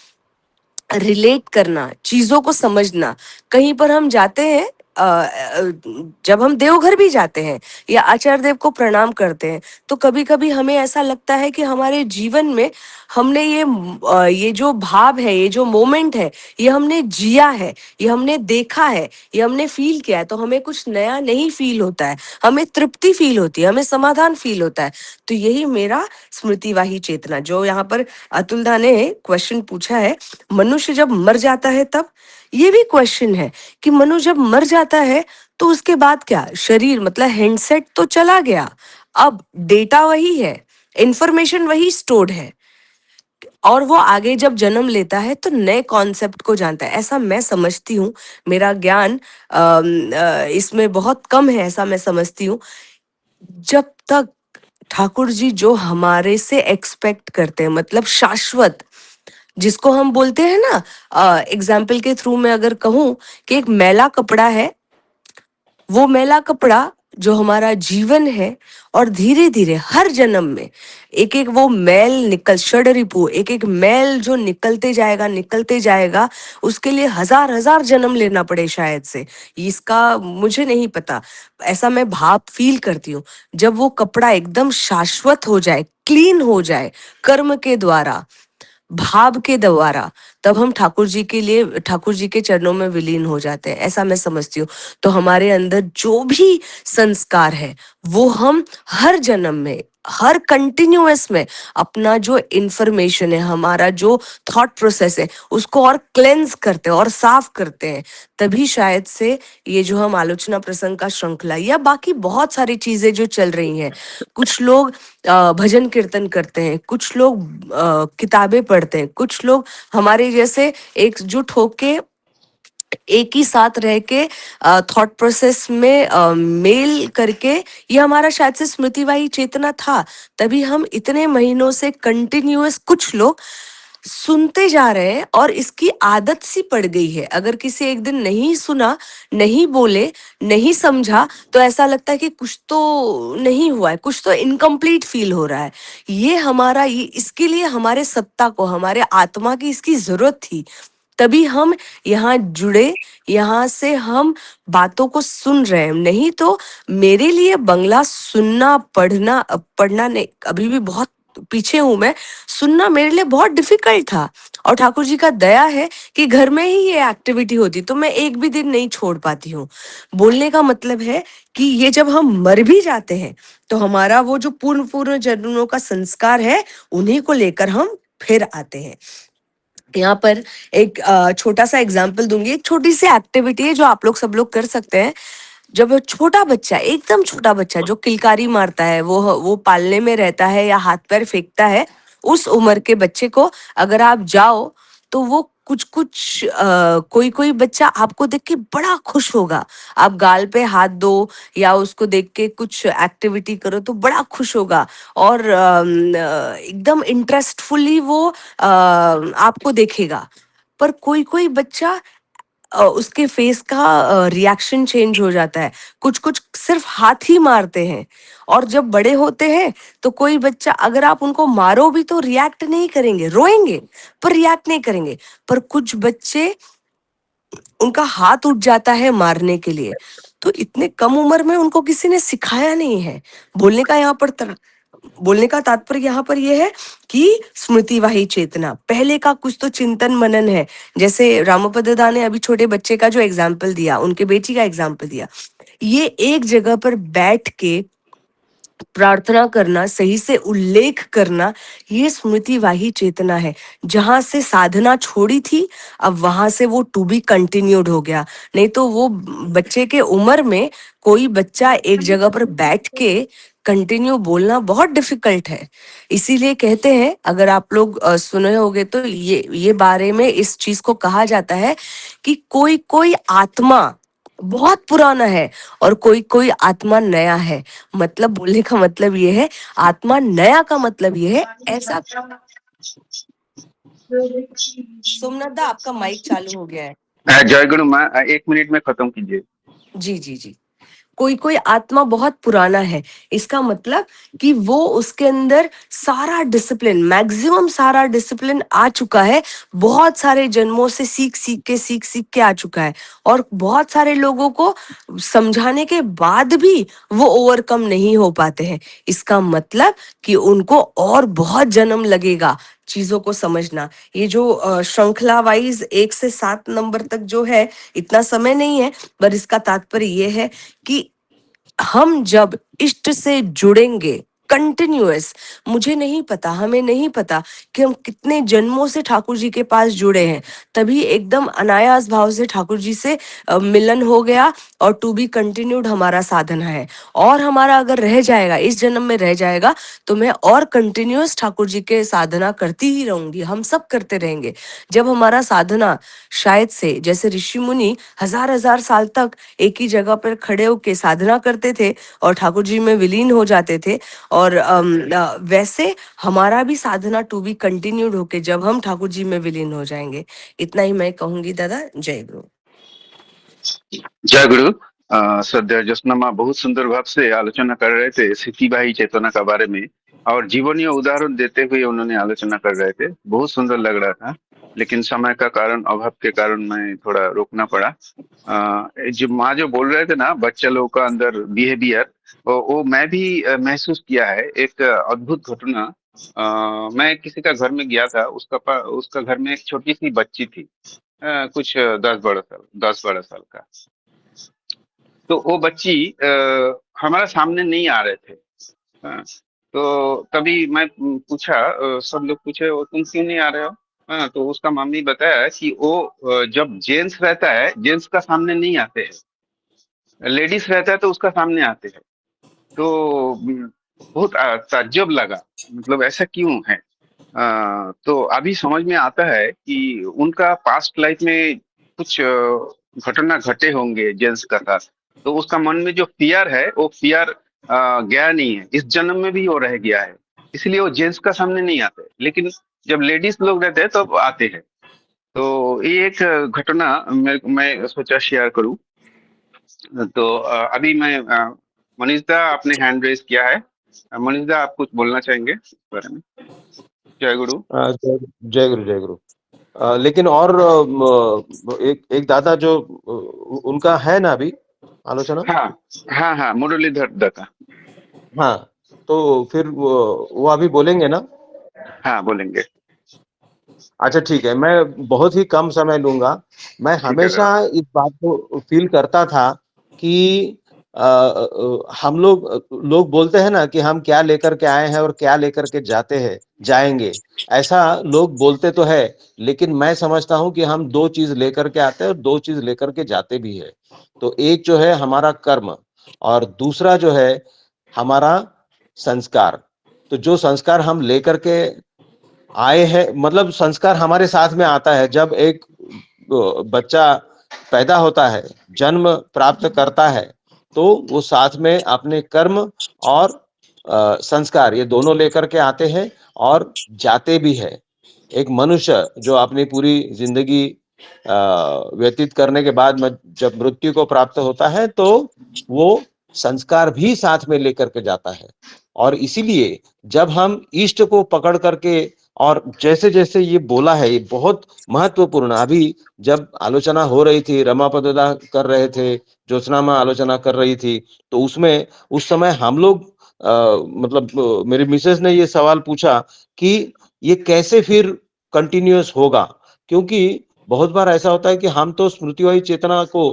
रिलेट करना, चीजों को समझना, कहीं पर हम जाते हैं, जब हम देवघर भी जाते हैं या आचार्य देव को प्रणाम करते हैं, तो कभी कभी हमें ऐसा लगता है कि हमारे जीवन में हमने ये जो भाव है, ये जो मोमेंट है, ये हमने जिया है, ये हमने देखा है, ये हमने फील किया है, तो हमें कुछ नया नहीं फील होता है, हमें तृप्ति फील होती है, हमें समाधान फील होता है। तो यही मेरा स्मृतिवाही चेतना, जो यहाँ पर अतुल दा ने क्वेश्चन पूछा है, मनुष्य जब मर जाता है तब, ये भी क्वेश्चन है कि मनुष्य जब मर जाता है तो उसके बाद क्या, शरीर मतलब हैंडसेट तो चला गया, अब डेटा वही है, इंफॉर्मेशन वही स्टोर्ड है, और वो आगे जब जन्म लेता है तो नए कॉन्सेप्ट को जानता है, ऐसा मैं समझती हूँ। मेरा ज्ञान इसमें बहुत कम है, ऐसा मैं समझती हूँ। जब तक ठाकुर जी जो हमारे से एक्सपेक्ट करते हैं, मतलब शाश्वत, जिसको हम बोलते हैं ना, एग्जाम्पल के थ्रू मैं अगर कहूं कि एक मैला कपड़ा है, वो मैला कपड़ा जो हमारा जीवन है, और धीरे धीरे हर जन्म में एक एक वो मैल निकल, षडरिपु, एक एक मैल जो निकलते जाएगा, उसके लिए हजार हजार जन्म लेना पड़े शायद से, इसका मुझे नहीं पता, ऐसा मैं भाव फील करती हूँ। जब वो कपड़ा एकदम शाश्वत हो जाए, क्लीन हो जाए, कर्म के द्वारा, भाव के द्वारा, तब हम ठाकुर जी के लिए, ठाकुर जी के चरणों में विलीन हो जाते हैं, ऐसा मैं समझती हूँ। तो हमारे अंदर जो भी संस्कार है वो हम हर जन्म में, हर कंटिन्यूअस में अपना जो इंफॉर्मेशन है, हमारा जो थॉट प्रोसेस है, उसको और क्लेंस करते हैं और साफ करते हैं। तभी शायद से ये जो हम आलोचना प्रसंग का श्रृंखला या बाकी बहुत सारी चीजें जो चल रही हैं, कुछ लोग भजन कीर्तन करते हैं, कुछ लोग किताबें पढ़ते हैं, कुछ लोग हमारे जैसे एकजुट होके एक ही साथ रह के थॉट प्रोसेस में मेल करके, ये हमारा शायद से स्मृतिवाही चेतना था। तभी हम इतने महीनों से कंटिन्यूअस, कुछ लोग सुनते जा रहे हैं और इसकी आदत सी पड़ गई है। अगर किसी एक दिन नहीं सुना, नहीं बोले, नहीं समझा, तो ऐसा लगता है कि कुछ तो नहीं हुआ है, कुछ तो इनकम्प्लीट फील हो रहा है। ये हमारा, ये इसके लिए हमारे सत्ता को, हमारे आत्मा की इसकी जरूरत थी। तभी हम यहाँ जुड़े, यहाँ से हम बातों को सुन रहे हैं। नहीं तो मेरे लिए बंगला सुनना, पढ़ना नहीं, अभी भी बहुत पीछे हूं मैं, सुनना मेरे लिए बहुत डिफिकल्ट था। और ठाकुर जी का दया है कि घर में ही ये एक्टिविटी होती, तो मैं एक भी दिन नहीं छोड़ पाती हूँ। बोलने का मतलब है कि ये जब हम मर भी जाते हैं तो हमारा वो जो पूर्ण पूर्ण जन्मों का संस्कार है, उन्हीं को लेकर हम फिर आते हैं। यहाँ पर एक छोटा सा एग्जाम्पल दूंगी, एक छोटी सी एक्टिविटी है जो आप लोग सब लोग कर सकते हैं। जब छोटा बच्चा, एकदम छोटा बच्चा जो किलकारी मारता है, वो पालने में रहता है या हाथ पैर फेंकता है, उस उम्र के बच्चे को अगर आप जाओ तो वो कुछ कुछ कोई कोई बच्चा आपको देख के बड़ा खुश होगा। आप गाल पे हाथ दो या उसको देख के कुछ एक्टिविटी करो तो बड़ा खुश होगा, और एकदम इंटरेस्टफुली वो आपको देखेगा। पर कोई कोई बच्चा, उसके फेस का रिएक्शन चेंज हो जाता है, कुछ कुछ सिर्फ हाथ ही मारते हैं। और जब बड़े होते हैं तो कोई बच्चा, अगर आप उनको मारो भी तो रिएक्ट नहीं करेंगे, रोएंगे पर रिएक्ट नहीं करेंगे। पर कुछ बच्चे, उनका हाथ उठ जाता है मारने के लिए, तो इतने कम उम्र में उनको किसी ने सिखाया नहीं है। बोलने का यहाँ पर बोलने का तात्पर्य यहाँ पर यह है कि स्मृतिवाही चेतना, पहले का कुछ तो चिंतन मनन है। जैसे रामपद दा ने अभी छोटे बच्चे का जो एग्जाम्पल दिया, उनके बेटी का एग्जाम्पल दिया, ये एक जगह पर बैठ के प्रार्थना करना, सही से उल्लेख करना, ये स्मृतिवाही चेतना है। जहाँ से साधना छोड़ी थी, अब वहां से वो टू बी कंटिन्यूड हो गया। नहीं तो वो बच्चे के उम्र में कोई बच्चा एक जगह पर बैठ के कंटिन्यू बोलना बहुत डिफिकल्ट है। इसीलिए कहते हैं, अगर आप लोग सुने होंगे तो ये बारे में इस चीज को कहा जाता है कि कोई कोई आत्मा बहुत पुराना है और कोई कोई आत्मा नया है। मतलब बोलने का मतलब ये है, आत्मा नया का मतलब ये है ऐसा। सोमनाथ दा, आपका माइक चालू हो गया है। जय गुरु माँ, 1 मिनट में खत्म कीजिए। जी जी जी। कोई कोई आत्मा बहुत पुराना है, इसका मतलब कि वो उसके अंदर सारा डिसिप्लिन, मैक्सिमम सारा डिसिप्लिन आ चुका है। बहुत सारे जन्मों से सीख सीख के आ चुका है, और बहुत सारे लोगों को समझाने के बाद भी वो ओवरकम नहीं हो पाते हैं। इसका मतलब कि उनको और बहुत जन्म लगेगा चीजों को समझना। ये जो श्रृंखला वाइज 1 से 7 नंबर तक जो है, इतना समय नहीं है, पर इसका तात्पर्य ये है कि हम जब इष्ट से जुड़ेंगे कंटिन्यूअस, मुझे नहीं पता, हमें नहीं पता कि हम कितने जन्मों से ठाकुर जी के पास जुड़े हैं, तभी एकदम अनायास भाव से ठाकुर जी से मिलन हो गया, और टू बी कंटिन्यूड हमारा साधना है। और हमारा अगर रह जाएगा, इस जन्म में रह जाएगा, तो मैं और कंटिन्यूअस ठाकुर जी के साधना करती ही रहूंगी, हम सब करते रहेंगे। जब हमारा साधना शायद से, जैसे ऋषि मुनि हजार हजार साल तक एक ही जगह पर खड़े होकर साधना करते थे और ठाकुर जी में विलीन हो जाते थे, और वैसे हमारा भी साधना टू बी कंटिन्यूड होके जब हम ठाकुर जी में विलीन हो जाएंगे। इतना ही मैं कहूंगी दादा। जय गुरु। जय गुरु। श्रद्धेय ज्योत्सना माँ बहुत सुंदर भाव से आलोचना कर रहे थे स्थितिवाही चेतना का बारे में, और जीवनीय उदाहरण देते हुए उन्होंने आलोचना कर रहे थे। बहुत सुंदर लग रहा था, लेकिन समय का कारण, अभाव के कारण मैं थोड़ा रोकना पड़ा। जो माँ जो बोल रहे थे ना, बच्चा लोगों का अंदर बिहेवियर, वो मैं भी महसूस किया है। एक अद्भुत घटना, मैं किसी का घर में गया था, उसका घर में एक छोटी सी बच्ची थी, कुछ 10-12 साल का। तो वो बच्ची हमारे सामने नहीं आ रहे थे। हाँ, तो तभी मैं पूछा, सब लोग पूछे वो तुम क्यों नहीं आ रहे हो। हाँ, तो उसका मम्मी बताया कि वो जब जेंट्स रहता है, जेंट्स का सामने नहीं आते हैं, लेडीज रहता है तो उसका सामने आते हैं। तो बहुत ताज्जुब लगा, मतलब ऐसा क्यों है। तो अभी समझ में आता है कि उनका पास्ट लाइफ में कुछ घटना घटे होंगे जेंट्स का साथ। तो उसका मन में जो फियर है, वो फियर गया नहीं है, इस जन्म में भी वो रह गया है। इसलिए वो जेंट्स का सामने नहीं आते, लेकिन जब लेडीज लोग रहते हैं तब आते हैं। तो ये एक घटना मैं सोचा शेयर करूं। तो अभी मैं मनीष दा, आपने हैंड रेज किया है। मनीष दा, आप कुछ बोलना चाहेंगे इस बारे में? जय गुरु। जय गुरु, जय गुरु। लेकिन और एक दादा जो उनका है ना अभी आलोचना। हाँ हाँ हाँ, मुरलीधर दत्ता। हाँ, तो फिर वो अभी बोलेंगे ना। हाँ, बोलेंगे। अच्छा ठीक है, मैं बहुत ही कम समय लूंगा। मैं ठीक है हमेशा दादा। इस बात को फील करता था कि हम लोग बोलते हैं ना कि हम क्या लेकर के आए हैं और क्या लेकर के जाएंगे। ऐसा लोग बोलते तो है, लेकिन मैं समझता हूं कि हम दो चीज लेकर के आते हैं और दो चीज लेकर के जाते भी है। तो एक जो है हमारा कर्म, और दूसरा जो है हमारा संस्कार। तो जो संस्कार हम लेकर के आए हैं, मतलब संस्कार हमारे साथ में आता है जब एक बच्चा पैदा होता है, जन्म प्राप्त करता है, तो वो साथ में अपने कर्म और संस्कार, ये दोनों लेकर के आते हैं और जाते भी है। एक मनुष्य जो अपनी पूरी जिंदगी व्यतीत करने के बाद जब मृत्यु को प्राप्त होता है, तो वो संस्कार भी साथ में लेकर के जाता है। और इसीलिए जब हम इष्ट को पकड़ करके, और जैसे जैसे ये बोला है, ये बहुत महत्वपूर्ण। अभी जब आलोचना हो रही थी, रमापदा कर रहे थे, ज्योत्सना माँ आलोचना कर रही थी, तो उसमें उस समय हम लोग मतलब मेरी मिसेस ने ये सवाल पूछा कि ये कैसे फिर कंटिन्यूअस होगा, क्योंकि बहुत बार ऐसा होता है कि हम तो स्मृतिवाही चेतना को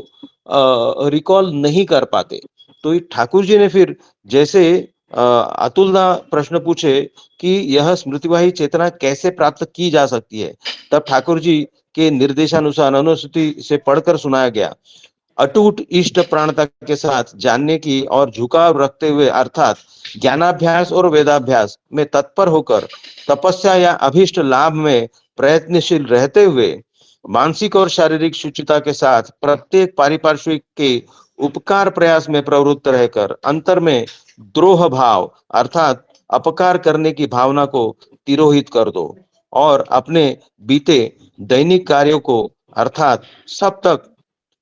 रिकॉल नहीं कर पाते। तो ठाकुर जी ने फिर जैसे अतुलदा प्रश्न पूछे कि यह स्मृतिवाही चेतना कैसे प्राप्त की जा सकती है। तब ठाकुर जी के निर्देशानुसार अनुसूची से पढ़कर सुनाया गया। अटूट इष्ट प्राणता के साथ जानने की और झुकाव रखते हुए अर्थात ज्ञानाभ्यास और वेदाभ्यास में तत्पर होकर तपस्या या अभीष्ट लाभ में प्रयत्नशील रहते हुए मानसिक और शारीरिक शुचिता के साथ प्रत्येक पारिपार्श्विक के उपकार प्रयास में प्रवृत्त रहकर अंतर में द्रोह भाव अर्थात अपकार करने की भावना को तिरोहित कर दो और अपने बीते दैनिक कार्यों को अर्थात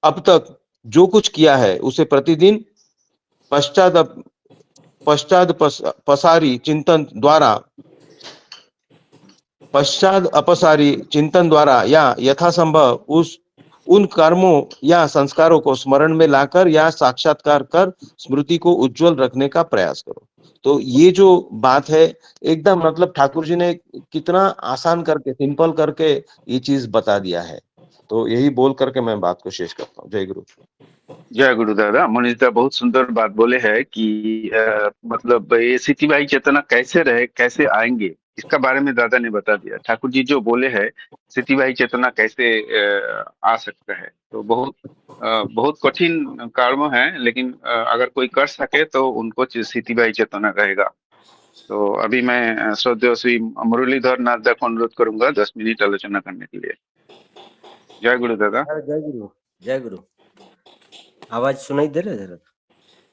अब तक जो कुछ किया है उसे प्रतिदिन पश्चात पसारी चिंतन द्वारा या यथासंभव उन कर्मों या संस्कारों को स्मरण में लाकर या साक्षात्कार कर स्मृति को उज्जवल रखने का प्रयास करो। तो ये जो बात है एकदम मतलब ठाकुर जी ने कितना आसान करके सिंपल करके ये चीज बता दिया है। तो यही बोल करके मैं बात को शेष करता हूँ। जय गुरु। जय गुरु दादा। मनीषदा बहुत सुंदर बात बोले हैं कि मतलब ये स्थितिवाही चेतना कैसे रहे, कैसे आएंगे, इसका बारे में दादा ने बता दिया। ठाकुर जी जो बोले हैं स्थितिवाही चेतना कैसे आ सकता है, तो बहुत कठिन कर्म है, लेकिन अगर कोई कर सके तो उनको स्थितिवाही चेतना रहेगा। तो अभी मैं श्रद्धेय श्री मुरलीधर नाथ दा को अनुरोध करूंगा 10 मिनट आलोचना करने के लिए। जय गुरु दादा। जय गुरु। जय गुरु। आवाज सुनाई दे रहा है जरा?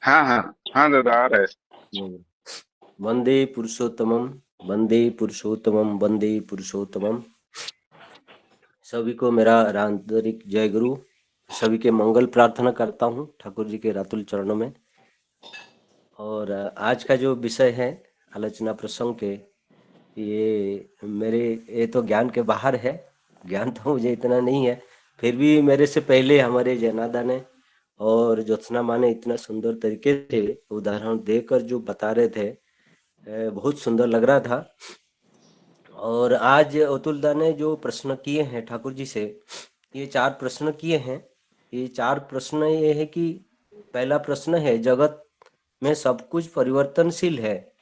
हाँ हाँ हाँ दादा, आ रहा है। वंदे पुरुषोत्तमम, वंदे पुरुषोत्तमम, वंदे पुरुषोत्तमम। सभी को मेरा आंतरिक जय गुरु। सभी के मंगल प्रार्थना करता हूँ ठाकुर जी के रातुल चरणों में। और आज का जो विषय है आलोचना प्रसंग के, ये तो ज्ञान के बाहर है। ज्ञान तो मुझे इतना नहीं है, फिर भी मेरे से पहले हमारे जयनादा ने और ज्योत्सना माँ ने इतना सुंदर तरीके से उदाहरण देकर जो बता रहे थे, बहुत सुंदर लग रहा था। और आज अतुलदा ने जो प्रश्न किए हैं ठाकुर जी से, ये 4 प्रश्न किए हैं। ये 4 प्रश्न ये है कि पहला प्रश्न है, जगत में सब कुछ परिवर्तनशील है,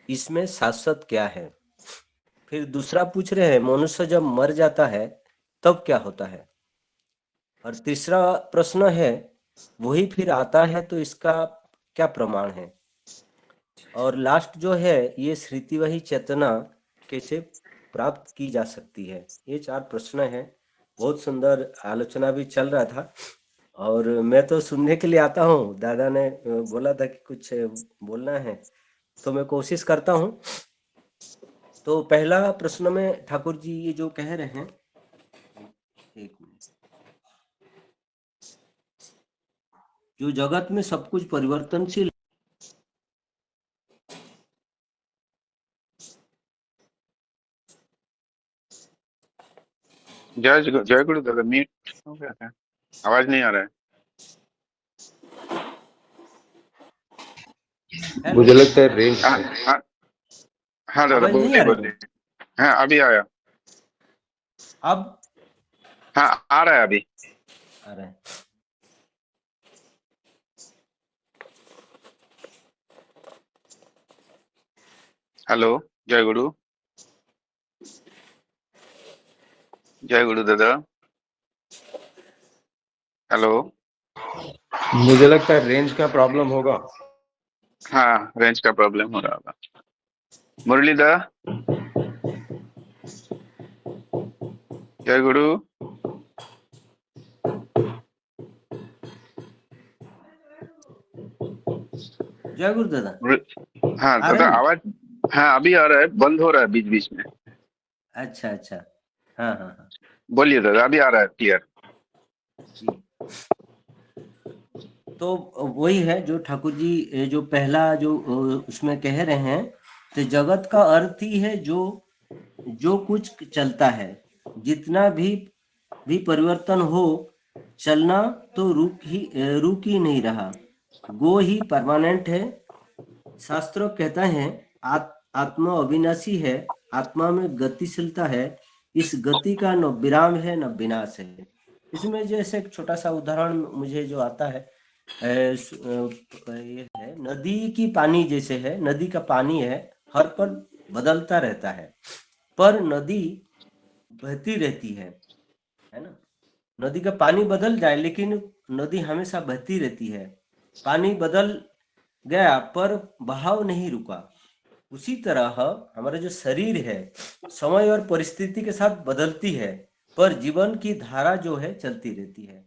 इसमें शाश्वत क्या है। फिर दूसरा पूछ रहे हैं, मनुष्य जब मर जाता है तब क्या होता है। और तीसरा प्रश्न है, वही फिर आता है तो इसका क्या प्रमाण है। और लास्ट जो है, ये स्मृतिवाही चेतना कैसे प्राप्त की जा सकती है। ये 4 प्रश्न हैं। बहुत सुंदर आलोचना भी चल रहा था और मैं तो सुनने के लिए आता हूँ। दादा ने बोला था कि कुछ बोलना है, तो मैं कोशिश करता हूँ। तो पहला प्रश्न में ठाकुर जी ये जो कह रहे हैं, एक मिनट, जो जगत में सब कुछ परिवर्तनशील, जय गुरु दादा। म्यूट हो गया था, आवाज नहीं आ रहा है। मुझे लगता है रेंज हाँ हाँ हाँ दादा, आवाज नहीं बोलिए आ रही? बोलिए। हाँ अभी आया। अब हाँ आ रहा है अभी। आ रहा है। हेलो। जय गुरु। जय गुरु दादा। हेलो। मुझे लगता है रेंज का प्रॉब्लम होगा। हाँ रेंज का प्रॉब्लम हो रहा होगा। मुरलीदा। जय गुरु। जय गुरु दादा। हाँ आ दादा रहा है? आवाज, हाँ अभी आ रहा है, बंद हो रहा है बीच बीच में। अच्छा अच्छा, हाँ हाँ हाँ बोलिए दादा, अभी आ रहा है क्लियर। जी। तो वही है जो ठाकुर जी जो पहला जो उसमें कह रहे हैं, तो जगत का अर्थ ही है जो कुछ चलता है, जितना भी परिवर्तन हो, चलना तो रुक ही नहीं रहा, वो ही परमानेंट है। शास्त्र कहता है आत्मा अविनाशी है, आत्मा में गतिशीलता है, इस गति का न विराम है न विनाश है। इसमें जैसे एक छोटा सा उदाहरण मुझे जो आता है ये है नदी की पानी जैसे है, नदी का पानी है, हर पल बदलता रहता है, पर नदी बहती रहती है ना। नदी का पानी बदल जाए लेकिन नदी हमेशा बहती रहती है। पानी बदल गया पर बहाव नहीं रुका। उसी तरह हमारा जो शरीर है समय और परिस्थिति के साथ बदलती है, पर जीवन की धारा जो है चलती रहती है।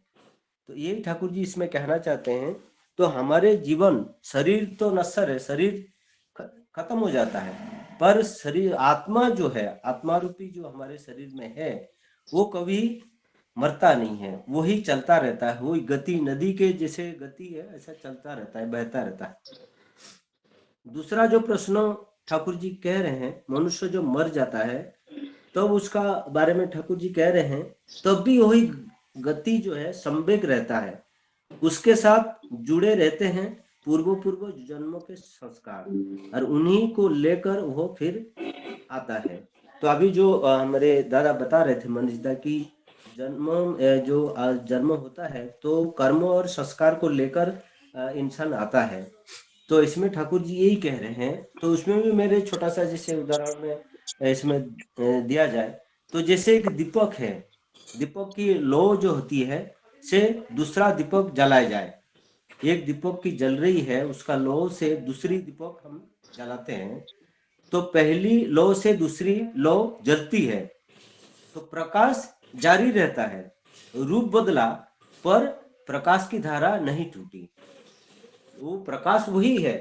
तो यही ठाकुर जी इसमें कहना चाहते हैं। तो हमारे जीवन, शरीर तो नश्वर है, शरीर खत्म हो जाता है, पर शरीर आत्मा जो है, आत्मा रूपी जो हमारे शरीर में है, वो कभी मरता नहीं है, वो ही चलता रहता है। वही गति, नदी के जैसे गति है ऐसा चलता रहता है, बहता रहता है। दूसरा जो प्रश्न ठाकुर जी कह रहे हैं, मनुष्य जो मर जाता है तब उसका बारे में ठाकुर जी कह रहे हैं, तब भी वही गति जो है संवेग रहता है, उसके साथ जुड़े रहते हैं पूर्व पूर्व जन्मों के संस्कार, और उन्हीं को लेकर वो फिर आता है। तो अभी जो हमारे दादा बता रहे थे मनीष दा की जन्म होता है तो कर्म और संस्कार को लेकर इंसान आता है। तो इसमें ठाकुर जी यही कह रहे हैं। तो उसमें भी मेरे छोटा सा जैसे उदाहरण में इसमें दिया जाए, तो जैसे एक दीपक है, दीपक की लौ जो होती है से दूसरा दीपक जलाया जाए। एक दीपक की जल रही है, उसका लौ से दूसरी दीपक हम जलाते हैं, तो पहली लौ से दूसरी लौ जलती है, तो प्रकाश जारी रहता है। रूप बदला पर प्रकाश की धारा नहीं टूटी। वो प्रकाश वही है,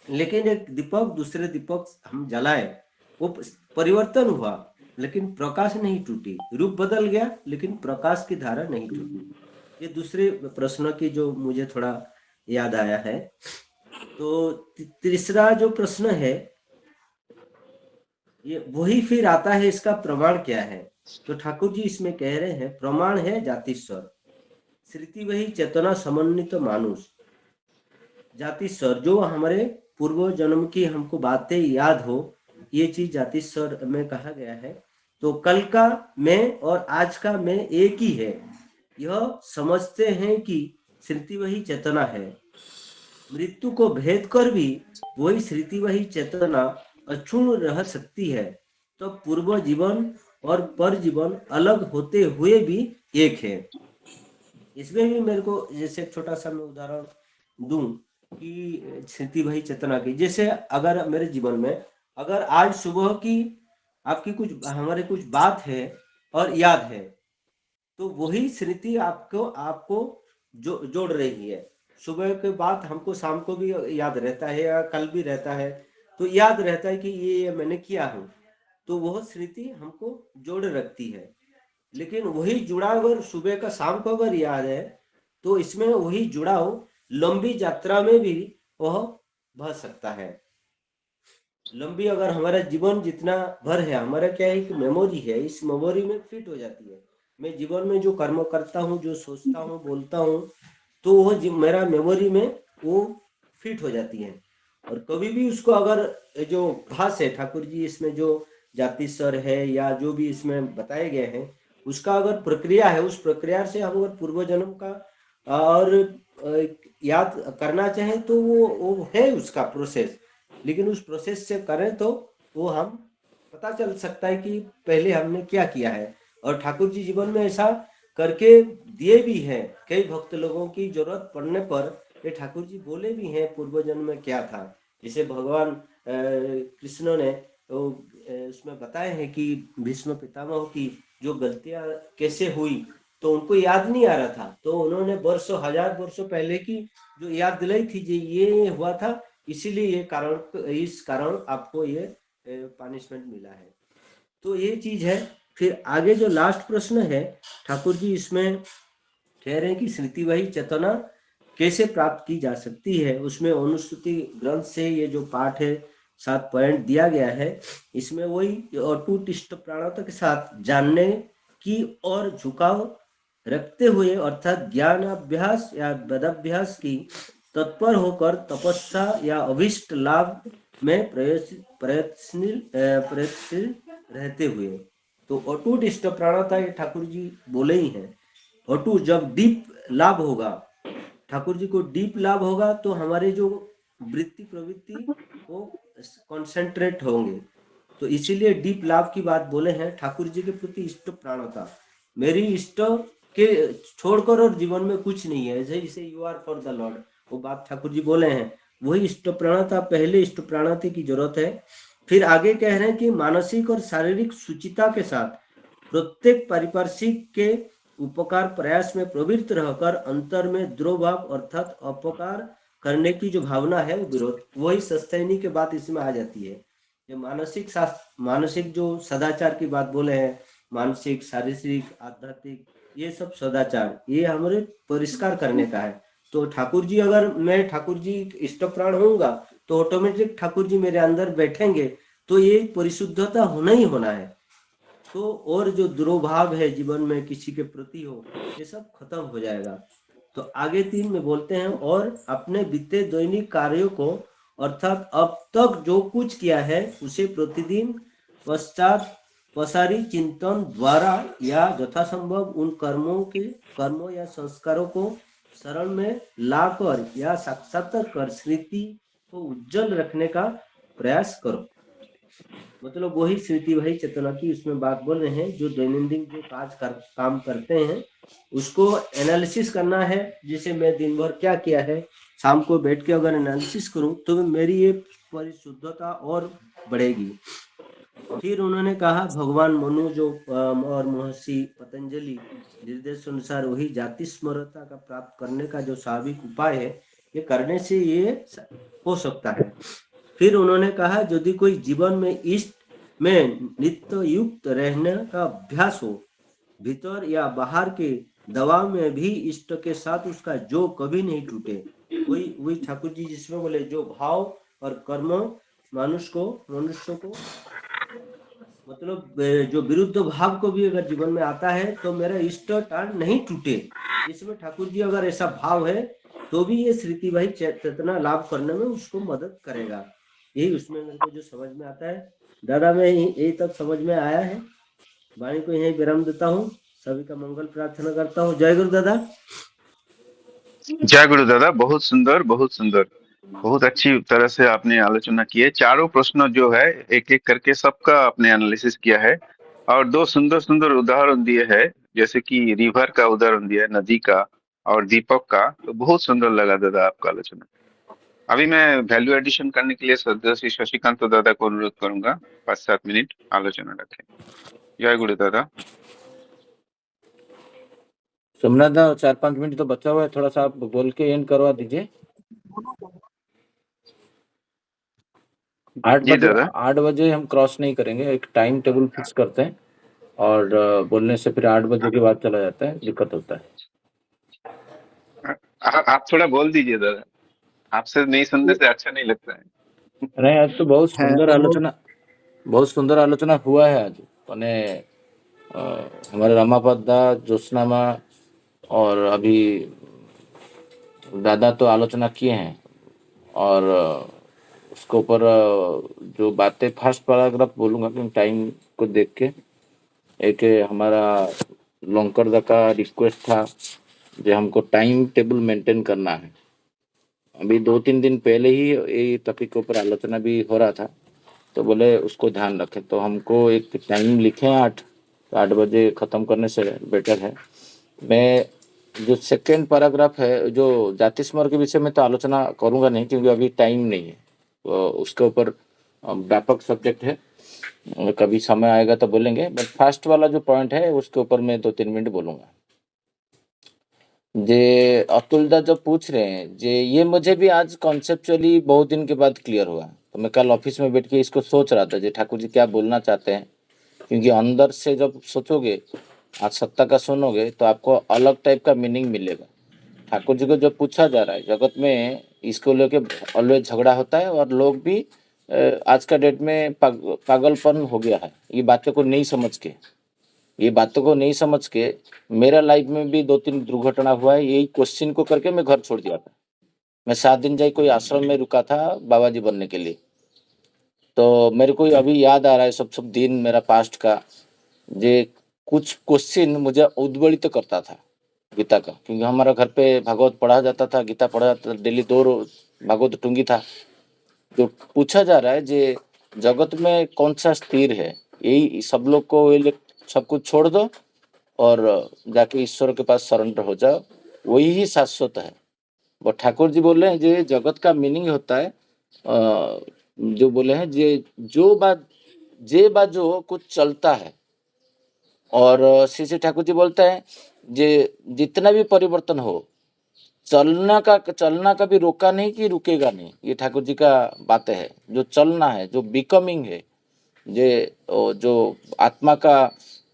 लेकिन एक दीपक दूसरे दीपक हम जलाए, वो परिवर्तन हुआ लेकिन प्रकाश नहीं टूटी। रूप बदल गया लेकिन प्रकाश की धारा नहीं टूटी। ये दूसरे प्रश्न की जो मुझे थोड़ा याद आया है। तो तीसरा जो प्रश्न है, ये वही फिर आता है, इसका प्रमाण क्या है? तो ठाकुर जी इसमें कह रहे हैं, प्रमाण है जातिस्वर, श्रुति वही चेतना समन्वित मानुष। जातिस्वर जो हमारे पूर्व जन्म की हमको बातें याद हो, ये चीज जातिस्वर में कहा गया है। तो कल का मैं और आज का मैं एक ही है, यह समझते हैं कि श्रुति वही चेतना है। मृत्यु को भेद कर भी वही श्रुति वही चेतना अक्षुण रह सकती है, तो पूर्व जीवन और पर जीवन अलग होते हुए भी एक है। इसमें भी मेरे को जैसे एक छोटा सा मैं उदाहरण दूं कि श्रुति वही चेतना की, जैसे अगर मेरे जीवन में अगर आज सुबह की आपकी कुछ हमारे कुछ बात है और याद है, तो वही श्रुति आपको आपको जोड़ रही है। सुबह के बाद हमको शाम को भी याद रहता है या कल भी रहता है, तो याद रहता है कि ये मैंने किया हूँ, तो वह स्मृति हमको जोड़ रखती है। लेकिन वही जुड़ाव अगर सुबह का शाम को अगर याद है, तो इसमें वही जुड़ाव लंबी यात्रा में भी वह बह सकता है। लंबी अगर हमारा जीवन जितना भर है, हमारा क्या है कि मेमोरी है, इस मेमोरी में फिट हो जाती है। मैं जीवन में जो कर्म करता हूँ, जो सोचता हूँ, बोलता हूँ, तो वो मेरा मेमोरी में वो फिट हो जाती है। और कभी भी उसको अगर जो भाष है, ठाकुर जी इसमें जो जाति स्वर है या जो भी इसमें बताए गए हैं, उसका अगर प्रक्रिया है, उस प्रक्रिया से हम अगर पूर्व जन्म का और याद करना चाहें तो वो है उसका प्रोसेस। लेकिन उस प्रोसेस से करें तो वो हम पता चल सकता है कि पहले हमने क्या किया है। और ठाकुर जी जीवन में ऐसा करके दिए भी हैं। कई भक्त लोगों की जरूरत पड़ने पर ये ठाकुर जी बोले भी हैं पूर्व जन्म में क्या था। जैसे भगवान कृष्ण ने उसमें बताए हैं कि भीष्म पितामह की जो गलतियां कैसे हुई, तो उनको याद नहीं आ रहा था, तो उन्होंने वर्षों हजार वर्षों पहले की जो याद दिलाई थी, जो ये हुआ था, इसीलिए ये कारण, इस कारण आपको ये पनिशमेंट मिला है। तो ये चीज है। फिर आगे जो लास्ट प्रश्न है, ठाकुर जी इसमें कह रहे हैं कि श्रुति वही चेतना कैसे प्राप्त की जा सकती है। उसमें अनुश्रुति ग्रंथ से ये जो पाठ है 7 पॉइंट दिया गया है, इसमें वही अटूट इष्ट प्राणता के साथ जानने की और झुकाव रखते हुए, अर्थात ज्ञान अभ्यास या वेदाभ्यास की तत्पर होकर तपस्या या अभिष्ट लाभ में प्रयत्नशील रहते हुए। तो अटूट इष्ट प्राणता ये ठाकुर जी बोले ही हैं। अटूट जब दीप लाभ होगा ठाकुर जी को डीप लाभ होगा तो हमारे जो वृत्ति प्रवृत्ति वो कंसंट्रेट होंगे। तो इसीलिए डीप लाभ की बात बोले हैं, ठाकुर जी के प्रति इष्ट प्राणता। मेरी इष्ट के छोड़कर और जीवन में कुछ नहीं है, जैसे you are for the Lord, वो बात ठाकुर जी बोले हैं, वही इष्ट प्राणता, पहले इष्ट प्राणता की जरूरत है। फिर आगे कह रहे हैं कि मानसिक और शारीरिक सुचिता के साथ प्रत्येक पारिपार्श्विक के उपकार प्रयास में प्रवृत्त रहकर अंतर में द्रोभाव अर्थात अपकार करने की जो भावना है वो विरोध, वही सस्तैनी की बात इसमें आ जाती है। ये मानसिक शास्त्र, मानसिक जो सदाचार की बात बोले हैं, मानसिक शारीरिक आध्यात्मिक ये सब सदाचार, ये हमारे परिष्कार करने का है। तो ठाकुर जी, अगर मैं ठाकुर जी इष्ट प्राण होऊंगा तो ऑटोमेटिक ठाकुर जी मेरे अंदर बैठेंगे, तो ये परिशुद्धता होना ही होना है। तो और जो दुर्भाव है जीवन में किसी के प्रति हो, ये सब खत्म हो जाएगा। तो आगे 3 में बोलते हैं, और अपने बीते दैनिक कार्यों को अर्थात अब तक जो कुछ किया है उसे प्रतिदिन पश्चात पसारी चिंतन द्वारा या यथासंभव उन कर्मों या संस्कारों को शरण में लाकर या साक्षात्कार कर स्मृति को उज्जवल रखने का प्रयास करो। मतलब वही स्मृति वही चेतना की उसमें बात बोल रहे हैं, जो दैनंदिन जो काम करते हैं उसको एनालिसिस करना है। जैसे मैं दिन भर क्या किया है, शाम को बैठ के अगर एनालिसिस करूं तो मेरी ये परिशुद्धता और बढ़ेगी। फिर उन्होंने कहा, भगवान मनु जो और महर्षि पतंजलि निर्देश अनुसार वही जाति स्मरता का प्राप्त करने का जो स्वाभाविक उपाय है, ये करने से ये हो सकता है। फिर उन्होंने कहा, यदि कोई जीवन में इष्ट में नित्य युक्त रहने का अभ्यास हो, भीतर या बाहर के दबाव में भी इष्ट के साथ उसका जो कभी नहीं टूटे, वही वही ठाकुर जी जिसमें बोले जो भाव और कर्म मनुष्य को मतलब जो विरुद्ध भाव को भी अगर जीवन में आता है तो मेरा इष्ट टाल नहीं टूटे, इसमें ठाकुर जी अगर ऐसा भाव है तो भी ये स्मृति भाई चेतना लाभ करने में उसको मदद करेगा। यही उसमें मेरे को जो समझ में आता है। दादा, मैं यही तक समझ में आया है, वाणी को यही विराम देता हूँ, सभी का मंगल प्रार्थना करता हूँ। जय गुरु दादा। जय गुरु दादा, बहुत सुंदर, बहुत सुंदर, बहुत अच्छी तरह से आपने आलोचना की है। चारों प्रश्न जो है एक एक करके सबका आपने एनालिसिस किया है और दो सुंदर सुंदर उदाहरण दिए हैं, जैसे कि रिवर का उदाहरण दिया है, नदी का और दीपक का। तो बहुत सुंदर लगा दादा आपका आलोचना। अभी मैं वैल्यू एडिशन करने के लिए सदस्य शशिकांत दादा को अनुरोध करूंगा, 5-7 मिनट आलोचना रखें। जय गुरु दादा। सोमनाथ दा 4-5 मिनट तो बचा हुआ है, थोड़ा सा आप बोल के एंड करवा दीजिए। 8 बजे हम क्रॉस नहीं करेंगे, एक टाइम टेबल फिक्स करते हैं और बोलने से फिर 8 बजे के बाद चला जाता है, दिक्कत होता है। आप थोड़ा बोल दीजिए दादा, आपसे नहीं सुनने से अच्छा नहीं लगता है। नहीं, आज तो बहुत सुंदर आलोचना हुआ है आज। मैंने हमारे रमापद दा, ज्योत्सना माँ और अभी दादा तो आलोचना किए हैं, और उसके ऊपर जो बातें फर्स्ट पैराग्राफ बोलूंगा क्योंकि टाइम को देख के, एक हमारा लोंकर दा का रिक्वेस्ट था जो हमको टाइम टेबल मेंटेन करना है। अभी 2-3 दिन पहले ही ये टॉपिक के ऊपर आलोचना भी हो रहा था, तो बोले उसको ध्यान रखें, तो हमको एक टाइम लिखे 8 बजे ख़त्म करने से बेटर है। मैं जो सेकेंड पैराग्राफ है, जो जाति स्मर के विषय में तो आलोचना करूंगा नहीं क्योंकि अभी टाइम नहीं है, तो उसके ऊपर व्यापक सब्जेक्ट है, कभी समय आएगा तो बोलेंगे। बट फर्स्ट वाला जो पॉइंट है उसके ऊपर मैं 2-3 मिनट बोलूंगा। जे अतुल दा जो पूछ रहे हैं, जे ये मुझे भी आज कॉन्सेप्चुअली बहुत दिन के बाद क्लियर हुआ। तो मैं कल ऑफिस में बैठ के इसको सोच रहा था, जे ठाकुर जी क्या बोलना चाहते हैं, क्योंकि अंदर से जब सोचोगे, आज सत्ता का सुनोगे, तो आपको अलग टाइप का मीनिंग मिलेगा। ठाकुर जी को जो पूछा जा रहा है, जगत में इसको लेके ऑलवेज झगड़ा होता है और लोग भी आज का डेट में पागलपन हो गया है ये बातों को नहीं समझ के। मेरा लाइफ में भी 2-3 दुर्घटना हुआ है, यही क्वेश्चन को करके मैं घर छोड़ दिया था। मैं 7 दिन जाए कोई आश्रम में रुका था बाबा जी बनने के लिए। तो मेरे को अभी याद आ रहा है सब दिन मेरा पास्ट का, जे कुछ क्वेश्चन मुझे उद्वेलित करता था। गीता का, क्योंकि हमारा घर पे भागवत पढ़ा जाता था, गीता पढ़ा जाता था, डेली 2 भागवत टूंगी था। जो पूछा जा रहा है जे जगत में कौन सा स्थिर है, यही सब लोग को ये सब कुछ छोड़ दो और जाके ईश्वर के पास सरेंडर हो जाओ, वही ही शाश्वत है। वो ठाकुर जी बोल रहे हैं जे जगत का मीनिंग होता है जो बोले हैं जे बात जो कुछ चलता है, और श्री श्री ठाकुर जी बोलते हैं जे जितना भी परिवर्तन हो, चलना कभी रोका नहीं कि रुकेगा नहीं। ये ठाकुर जी का बातें है, जो चलना है, जो बिकमिंग है, जो आत्मा का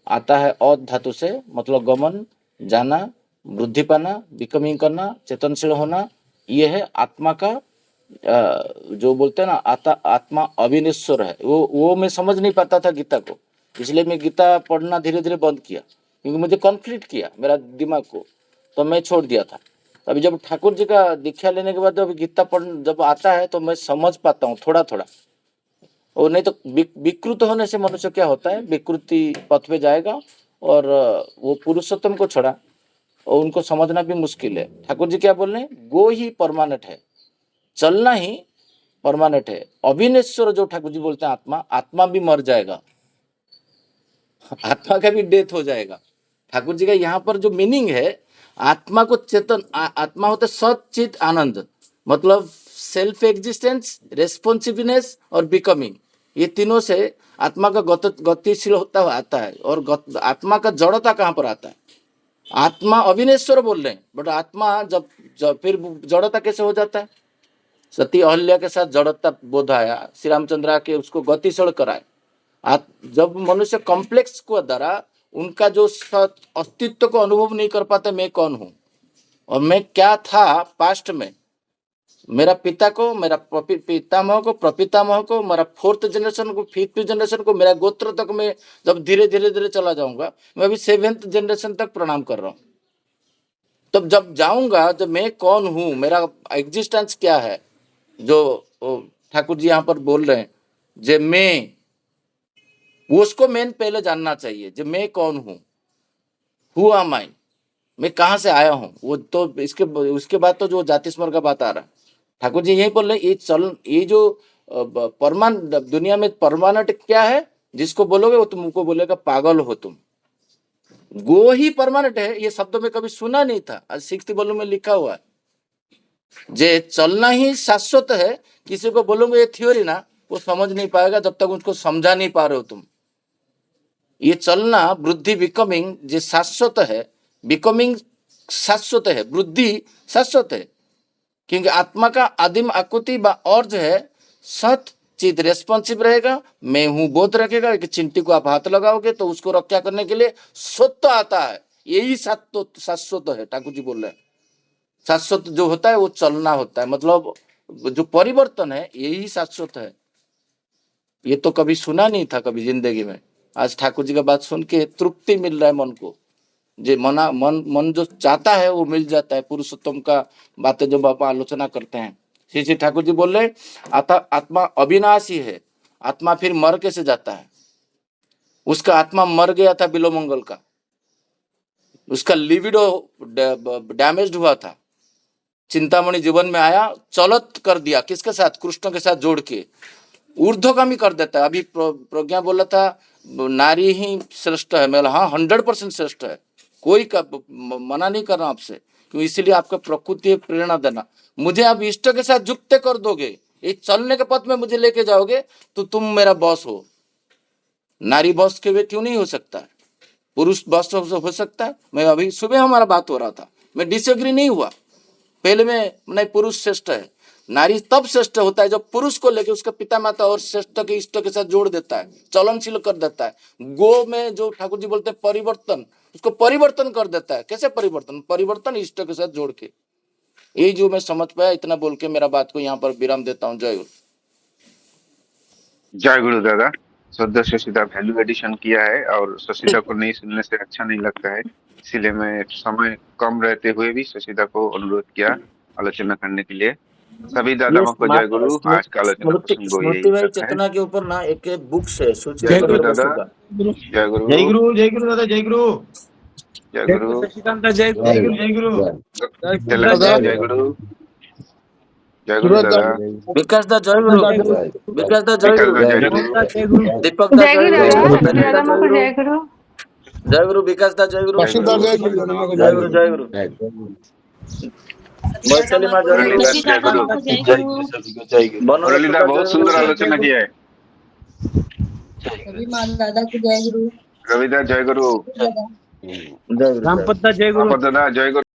आता है औध धातु से, मतलब गमन, जाना, वृद्धि पाना, बिकमिंग करना, चेतनशील होना, ये है आत्मा का जो बोलते हैं ना आत्मा अविनेश्वर है। वो मैं समझ नहीं पाता था गीता को, इसलिए मैं गीता पढ़ना धीरे धीरे बंद किया, क्योंकि मुझे कॉन्फ्लिक्ट किया मेरा दिमाग को, तो मैं छोड़ दिया था। अभी जब ठाकुर जी का दीक्षा लेने के बाद जब गीता पढ़ जब आता है तो मैं समझ पाता हूँ थोड़ा थोड़ा। और नहीं तो विकृत होने से मनुष्य क्या होता है, विकृति पथ पे जाएगा, और वो पुरुषोत्तम को छोड़ा और उनको समझना भी मुश्किल है। ठाकुर जी क्या बोल रहे हैं, गो ही परमानेंट है, चलना ही परमानेंट है। अविनेश्वर जो ठाकुर जी बोलते हैं आत्मा भी मर जाएगा, आत्मा का भी डेथ हो जाएगा। ठाकुर जी का यहाँ पर जो मीनिंग है, आत्मा को चेतन आत्मा होता है सचित आनंद, मतलब सेल्फ एग्जिस्टेंस, रेस्पॉन्सिबलनेस और बिकमिंग, ये तीनों से आत्मा का गतिशील होता आता है। और आत्मा का जड़ता कहाँ पर आता है, आत्मा अविनेश्वर बोल रहे हैं, बट आत्मा जब फिर जड़ता कैसे हो जाता है। सती अहल्या के साथ जड़ता बोध आया, श्री रामचंद्र के उसको गतिशील कराए। जब मनुष्य कॉम्प्लेक्स को द्वारा उनका जो अस्तित्व को अनुभव नहीं कर पाते, मैं कौन हूं और मैं क्या था पास्ट में, मेरा पिता को, मेरा पितामह को, प्रपितामह को, मेरा 4th जनरेशन को, 5th जनरेशन को, मेरा गोत्र तक मैं जब धीरे धीरे चला जाऊंगा, मैं अभी 7th जनरेशन तक प्रणाम कर रहा हूं। तब जब जाऊंगा तो मैं कौन हूं, मेरा एग्जिस्टेंस क्या है, जो ठाकुर जी यहाँ पर बोल रहे हैं जे मैं, उसको मैं पहले जानना चाहिए, जो मैं कौन हूं, हु एम आई, मैं कहाँ से आया हूँ। वो तो उसके बाद तो जो जाति स्मरण का बात आ रहा है, ठाकुर जी यही बोल रहे ये जो दुनिया में परमानेंट क्या है, जिसको बोलोगे वो तुमको बोलेगा पागल हो तुम। गो ही परमानेंट है, ये शब्द में कभी सुना नहीं था, आज 6th वॉल्यूम में लिखा हुआ है। जे चलना ही शाश्वत है, किसी को बोलोगे ये थ्योरी ना, वो समझ नहीं पाएगा जब तक उसको समझा नहीं पा रहे हो तुम। ये चलना वृद्धि बिकमिंग जो शाश्वत है, बिकमिंग शाश्वत है, वृद्धि शाश्वत है, क्योंकि आत्मा का आदिम आकृति और जो है सत चित रेस्पॉन्सिव रहेगा, मैं हूं बोध रखेगा। कि चिंटी को आप हाथ लगाओगे तो उसको रक्षा करने के लिए सत्य आता है, यही शाश्वत है। ठाकुर जी बोल रहे हैं शाश्वत जो होता है वो चलना होता है, मतलब जो परिवर्तन है यही शाश्वत है। ये तो कभी सुना नहीं था कभी जिंदगी में, आज ठाकुर जी का बात सुन के तृप्ति मिल रहा है मन को। जो मन जो चाहता है वो मिल जाता है। पुरुषोत्तम का बातें जो बाबा आलोचना करते हैं, श्री श्री ठाकुर जी बोल रहे आत्मा अविनाशी है, आत्मा फिर मर कैसे जाता है। उसका आत्मा मर गया था बिलोमंगल का, उसका लिविडो डैमेज हुआ था, चिंतामणि जीवन में आया, चलत कर दिया, किसके साथ, कृष्ण के साथ जोड़ के ऊर्ध्वगामी कर देता है। अभी प्रज्ञा बोला था नारी ही श्रेष्ठ है, मैं हाँ 100% श्रेष्ठ है, कोई मना नहीं कर रहा आपसे, क्योंकि इसीलिए आपका प्रकृति प्रेरणा देना। मुझे आप इष्ट के साथ जुक्त कर दोगे, ये चलने के पथ में मुझे लेके जाओगे तो तुम मेरा बॉस हो। नारी बॉस के वे क्यों नहीं हो सकता है, पुरुष बॉस हो सकता है। मैं अभी सुबह हमारा बात हो रहा था, मैं डिसएग्री नहीं हुआ, पहले में नहीं पुरुष श्रेष्ठ है, नारी तब श्रेष्ठ होता है जब पुरुष को लेके उसका पिता माता और श्रेष्ठ के इष्ट के साथ जोड़ देता है, चलनशील कर देता है। गो में जो ठाकुर जी बोलते हैं परिवर्तन, उसको परिवर्तन कर देता है। कैसे परिवर्तन इष्ट के साथ जोड़ के। यही जो मैं समझ पाया, इतना बोल के मेरा बात को यहाँ पर विराम देता हूँ। जय गुरु। जय गुरु दादा। श्रद्धा शशिदा वैल्यू एडिशन किया है और शशिदा को नहीं सुनने से अच्छा नहीं लगता है, इसीलिए मैं समय कम रहते हुए भी शशिदा को अनुरोध किया आलोचना करने के लिए। सभी दादाओं को जय गुरु। आज का आलोचना प्रसंग यही स्मृति भाई तक है। चेतना के ऊपर ना एक बुक्स है, जय गुरु दादा। जय गुरु। जय गुरु दादा, जय गुरु। जय गुरु जय गुरु तिलक दा जय गुरु दादा विकास दा जय गुरु विकास दा जय गुरु जय गुरु दीपक दा जय गुरु सनील दा जय गुरु जय गुरु विकास दा जय गुरु जय गुरु वैशाली माँ जय गुरु जय गुरु बनोरथ मुरलीधर का बहुत जय सुंदर गुरु आलोचना किया है रविदास जय गुरु जय गुरु रामपद दादा जय गुरु